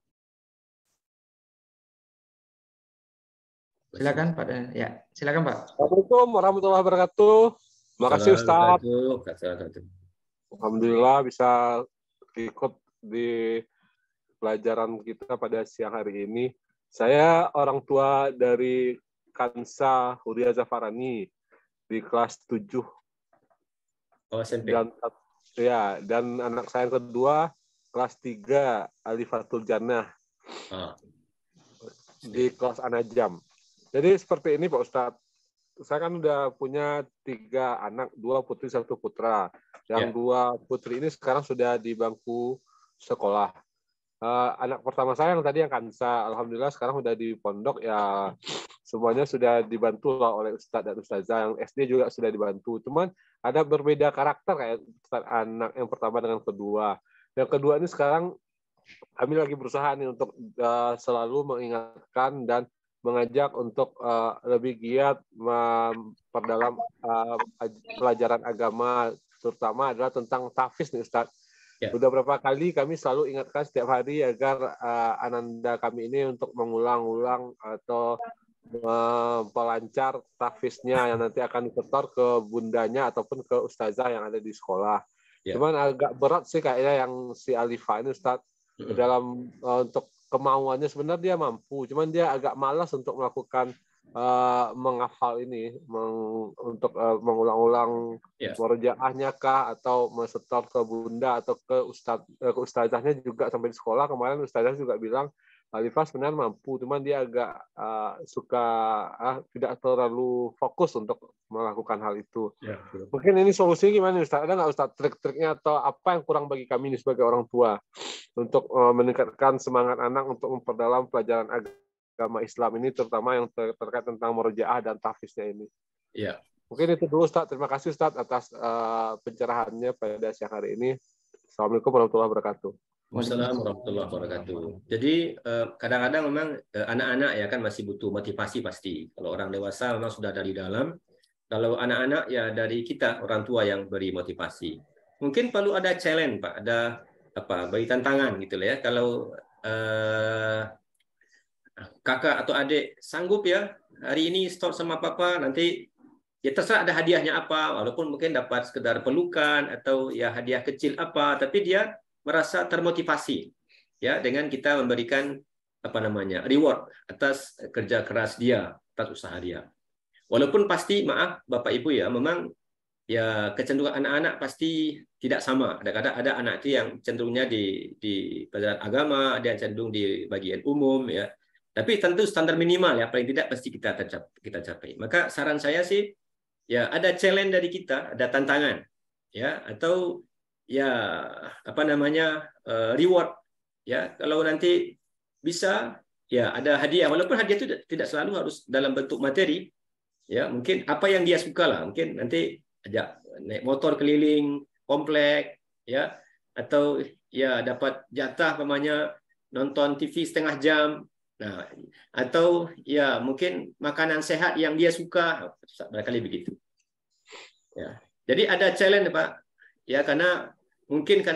Silakan Pak Daniel. Ya, silakan Pak. Assalamualaikum warahmatullahi wabarakatuh. Terima kasih Ustaz. Alhamdulillah bisa ikut di pelajaran kita pada siang hari ini. Saya orang tua dari Kansa Huria Zafarani di kelas 7. Dan anak saya yang kedua kelas 3 Alifatul Jannah di kelas Anajam. Jadi seperti ini Pak Ustadz. Saya kan udah punya 3 anak, 2 putri, 1 putra. Yang 2 putri ini sekarang sudah di bangku sekolah. Anak pertama saya yang tadi yang Kansa, alhamdulillah sekarang sudah di pondok ya, semuanya sudah dibantu oleh Ustadz dan Ustazah. Yang SD juga sudah dibantu. Cuman ada berbeda karakter kayak anak yang pertama dengan kedua. Yang kedua ini sekarang kami lagi berusaha nih untuk selalu mengingatkan dan mengajak untuk lebih giat memperdalam pelajaran agama, terutama adalah tentang tahfiz nih Ustadz. Sudah berapa kali kami selalu ingatkan setiap hari agar ananda kami ini untuk mengulang-ulang atau memperlancar tahfiznya yang nanti akan disetor ke bundanya ataupun ke ustazah yang ada di sekolah. Cuman agak berat sih kayaknya yang si Alifa ini Ustadz dalam untuk kemauannya sebenarnya dia mampu, cuman dia agak malas untuk melakukan menghafal ini, untuk mengulang-ulang murojaahnya kah, atau mensetor ke bunda atau ke ustazahnya juga sampai di sekolah. Kemarin ustazah juga bilang Khalifah sebenarnya mampu, cuman dia agak suka tidak terlalu fokus untuk melakukan hal itu. Ya, Mungkin ini solusinya gimana Ustaz? Ada nggak Ustaz trik-triknya atau apa yang kurang bagi kami ini sebagai orang tua untuk meningkatkan semangat anak untuk memperdalam pelajaran agama Islam ini, terutama yang terkait tentang murojaah dan tahfiznya ini? ya. Mungkin itu dulu Ustaz. Terima kasih Ustaz atas pencerahannya pada siang hari ini. Assalamualaikum warahmatullahi wabarakatuh. Waalaikumsalam warahmatullahi wabarakatuh. Jadi kadang-kadang memang anak-anak ya kan masih butuh motivasi pasti. Kalau orang dewasa memang sudah dari dalam. Kalau anak-anak ya dari kita orang tua yang beri motivasi. Mungkin perlu ada challenge Pak, ada beri tantangan gitu ya. Kalau kakak atau adik sanggup ya hari ini store sama papa, nanti ya terserah ada hadiahnya apa, walaupun mungkin dapat sekedar pelukan atau ya hadiah kecil apa, tapi dia merasa termotivasi ya dengan kita memberikan reward atas kerja keras dia, atas usaha dia. Walaupun pasti maaf Bapak Ibu ya, memang ya kecenderungan anak-anak pasti tidak sama. Kadang-kadang ada anak itu yang cenderungnya di pelajaran agama, ada yang cenderung di bagian umum ya. Tapi tentu standar minimal ya paling tidak pasti kita capai. Maka saran saya sih ya ada challenge dari kita, ada tantangan ya, atau ya reward ya. Kalau nanti bisa ya ada hadiah, walaupun hadiah itu tidak selalu harus dalam bentuk materi ya, mungkin apa yang dia suka lah, mungkin nanti ajak naik motor keliling komplek ya, atau ya dapat jatah nonton TV setengah jam. Nah, atau ya mungkin makanan sehat yang dia suka, barangkali begitu. Ya. Jadi ada challenge Pak. Ya karena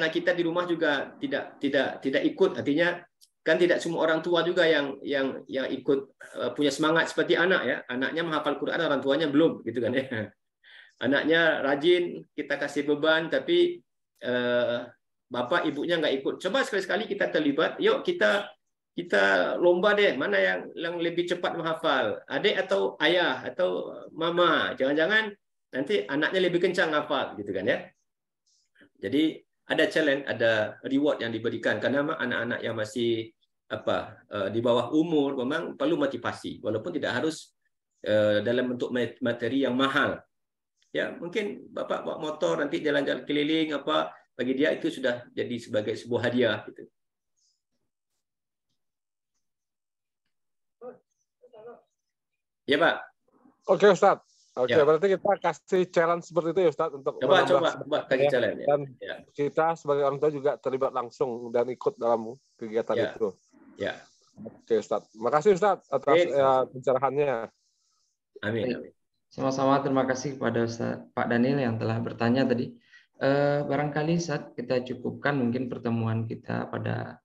kita di rumah juga tidak ikut, artinya kan tidak semua orang tua juga yang ikut punya semangat seperti anak ya. Anaknya menghafal Quran, orang tuanya belum gitu kan ya. Anaknya rajin, kita kasih beban tapi bapak ibunya nggak ikut. Coba sekali-sekali kita terlibat, yuk kita lomba deh, mana yang lebih cepat menghafal, adik atau ayah atau mama. Jangan-jangan nanti anaknya lebih kencang hafal gitu kan ya. Jadi ada challenge, ada reward yang diberikan karena anak-anak yang masih di bawah umur memang perlu motivasi, walaupun tidak harus dalam bentuk materi yang mahal. Ya, mungkin Bapak bawa motor nanti jalan-jalan keliling bagi dia itu sudah jadi sebagai sebuah hadiah gitu. Ya, Pak. Oke, Ustaz. Oke, ya. Berarti kita kasih challenge seperti itu ya, Ustaz, untuk coba kasih challenge. Dan kita sebagai orang tua juga terlibat langsung dan ikut dalam kegiatan itu. Ya. Oke, Ustaz. Makasih Ustaz atas pencerahannya. Amin. Sama-sama, terima kasih kepada Ustaz Pak Daniel yang telah bertanya tadi. Barangkali saat kita cukupkan mungkin pertemuan kita pada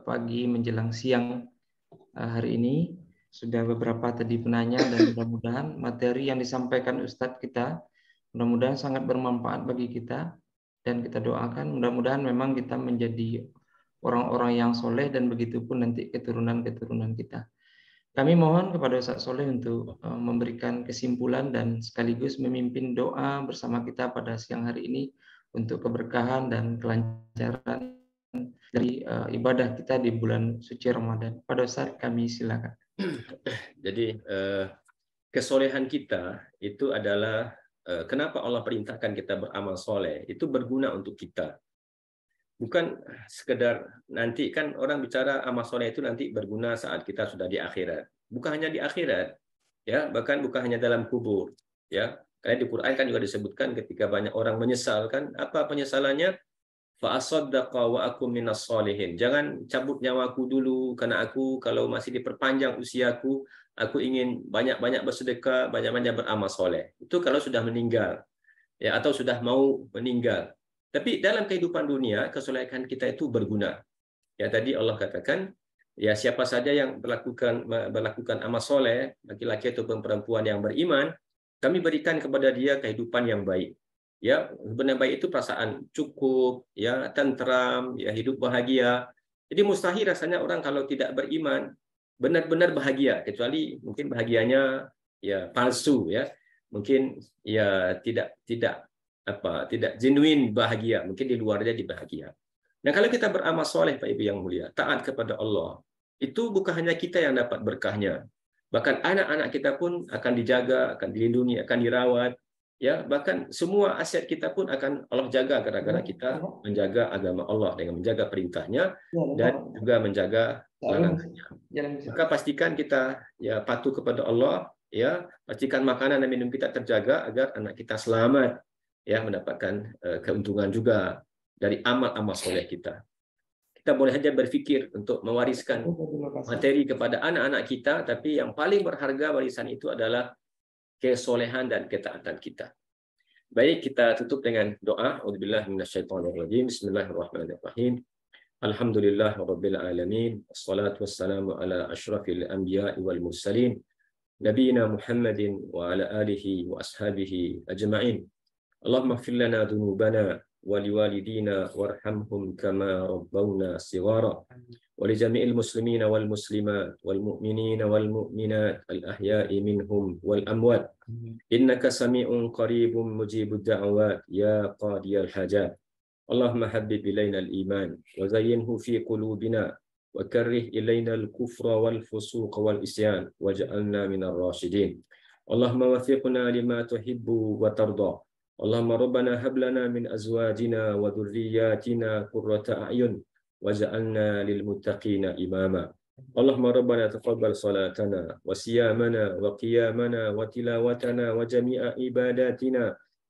pagi menjelang siang hari ini. Sudah beberapa tadi penanya dan mudah-mudahan materi yang disampaikan Ustadz kita mudah-mudahan sangat bermanfaat bagi kita, dan kita doakan mudah-mudahan memang kita menjadi orang-orang yang soleh dan begitu pun nanti keturunan-keturunan kita. Kami mohon kepada Ustadz Soleh untuk memberikan kesimpulan dan sekaligus memimpin doa bersama kita pada siang hari ini untuk keberkahan dan kelancaran dari ibadah kita di bulan suci Ramadan. Pada Ustadz kami silakan. Jadi kesolehan kita itu adalah kenapa Allah perintahkan kita beramal soleh, itu berguna untuk kita, bukan sekedar nanti kan orang bicara amal soleh itu nanti berguna saat kita sudah di akhirat, bukan hanya di akhirat ya, bahkan bukan hanya dalam kubur ya, karena di Quran kan juga disebutkan ketika banyak orang menyesal kan, apa penyesalannya? Fa'asaddaqa wa akum minas solihin. Jangan cabut nyawaku dulu karena aku kalau masih diperpanjang usiaku, aku ingin banyak-banyak bersedekah, banyak-banyak beramal soleh. Itu kalau sudah meninggal ya, atau sudah mau meninggal. Tapi dalam kehidupan dunia kesolehan kita itu berguna. Ya tadi Allah katakan ya siapa saja yang berlakukan amal soleh, laki-laki ataupun perempuan yang beriman, kami berikan kepada dia kehidupan yang baik. Ya, benar baik itu perasaan cukup, ya, tentram, ya, hidup bahagia. Jadi mustahil rasanya orang kalau tidak beriman benar-benar bahagia, kecuali mungkin bahagianya ya palsu ya. Mungkin ya tidak genuine bahagia, mungkin di luarnya di bahagia. Nah, kalau kita beramal soleh Pak Ibu yang mulia, taat kepada Allah, itu bukan hanya kita yang dapat berkahnya, bahkan anak-anak kita pun akan dijaga, akan dilindungi, akan dirawat, ya, bahkan semua aset kita pun akan Allah jaga gara-gara kita menjaga agama Allah dengan menjaga perintahnya dan juga menjaga larangannya. Maka pastikan kita ya patuh kepada Allah, ya, pastikan makanan dan minum kita terjaga agar anak kita selamat, ya, mendapatkan keuntungan juga dari amal-amal soleh kita. Kita boleh saja berpikir untuk mewariskan materi kepada anak-anak kita, tapi yang paling berharga warisan itu adalah kesolehan dan ketaatan kita. Baik, kita tutup dengan doa. A'udzubillahi minasyaitonirrajim. Bismillahirrahmanirrahim. Alhamdulillahirabbil alamin. Wassalatu wassalamu ala asyrafil anbiya'i wal mursalin. Nabiyina Muhammadin wa ala alihi wa ashabihi ajma'in. Allahumma ighfir lana dzunubana ولوالدينا وارحمهم كما ربونا صغارا ولجميع المسلمين والمسلمات والمؤمنين والمؤمنات الأحياء منهم والأموات إنك سميع قريب مجيب الدعوات يا قاضي الحاجات اللهم حبب إلينا الإيمان وزينه في قلوبنا وكره إلينا الكفر والفسوق والإسيان واجعلنا من الراشدين اللهم وفقنا لما تحب وترضى اللهم ربنا هب لنا من أزواجنا وذرياتنا قرة أعين واجعلنا للمتقين إماما اللهم ربنا تقبل صلاتنا وصيامنا وقيامنا وتلاوتنا وجميع عباداتنا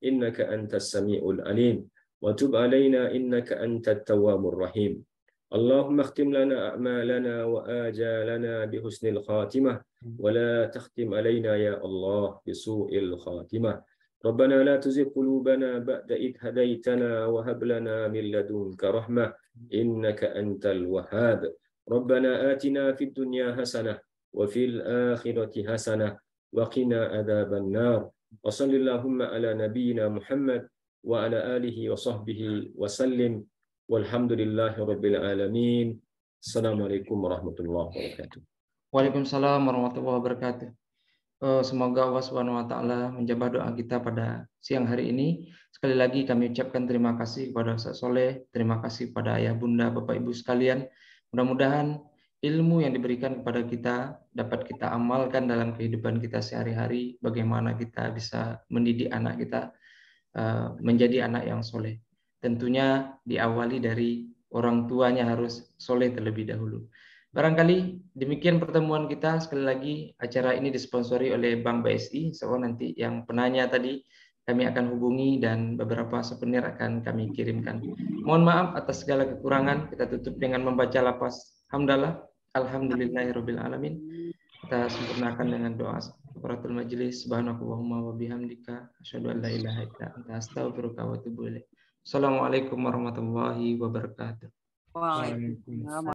إنك أنت السميع العليم وتب علينا إنك أنت التواب الرحيم اللهم اختم لنا أعمالنا وآجالنا بحسن الخاتمة ولا تختم علينا يا الله بسوء الخاتمة ربنا لا تزغ قلوبنا بعد إذ هديتنا وهب لنا من لدنك رحمة إنك أنت الوهاب ربنا آتنا في الدنيا حسنة وفي الآخرة حسنة وقنا عذاب النار وصل اللهم على نبينا محمد وعلى آله وصحبه وسلم والحمد لله رب العالمين السلام عليكم ورحمة الله وبركاته. Waalaikumsalam warahmatullahi wabarakatuh. Semoga Allah Subhanahu wa taala menjawab doa kita pada siang hari ini. Sekali lagi kami ucapkan terima kasih kepada Ustaz Soleh, terima kasih kepada ayah bunda, Bapak Ibu sekalian. Mudah-mudahan ilmu yang diberikan kepada kita dapat kita amalkan dalam kehidupan kita sehari-hari, bagaimana kita bisa mendidik anak kita menjadi anak yang soleh. Tentunya diawali dari orang tuanya harus soleh terlebih dahulu. Barangkali demikian pertemuan kita. Sekali lagi acara ini disponsori oleh Bank BSI. So nanti yang penanya tadi kami akan hubungi dan beberapa souvenir akan kami kirimkan. Mohon maaf atas segala kekurangan. Kita tutup dengan membaca lafaz hamdalah. Alhamdulillahirabbil alamin. Kita sempurnakan dengan doa kafaratul majelis. Subhanakallahumma wa bihamdika asyhadu an la ilaha illa anta astaghfiruka wa atubu ilaik. Assalamualaikum warahmatullahi wabarakatuh. Waalaikumsalam.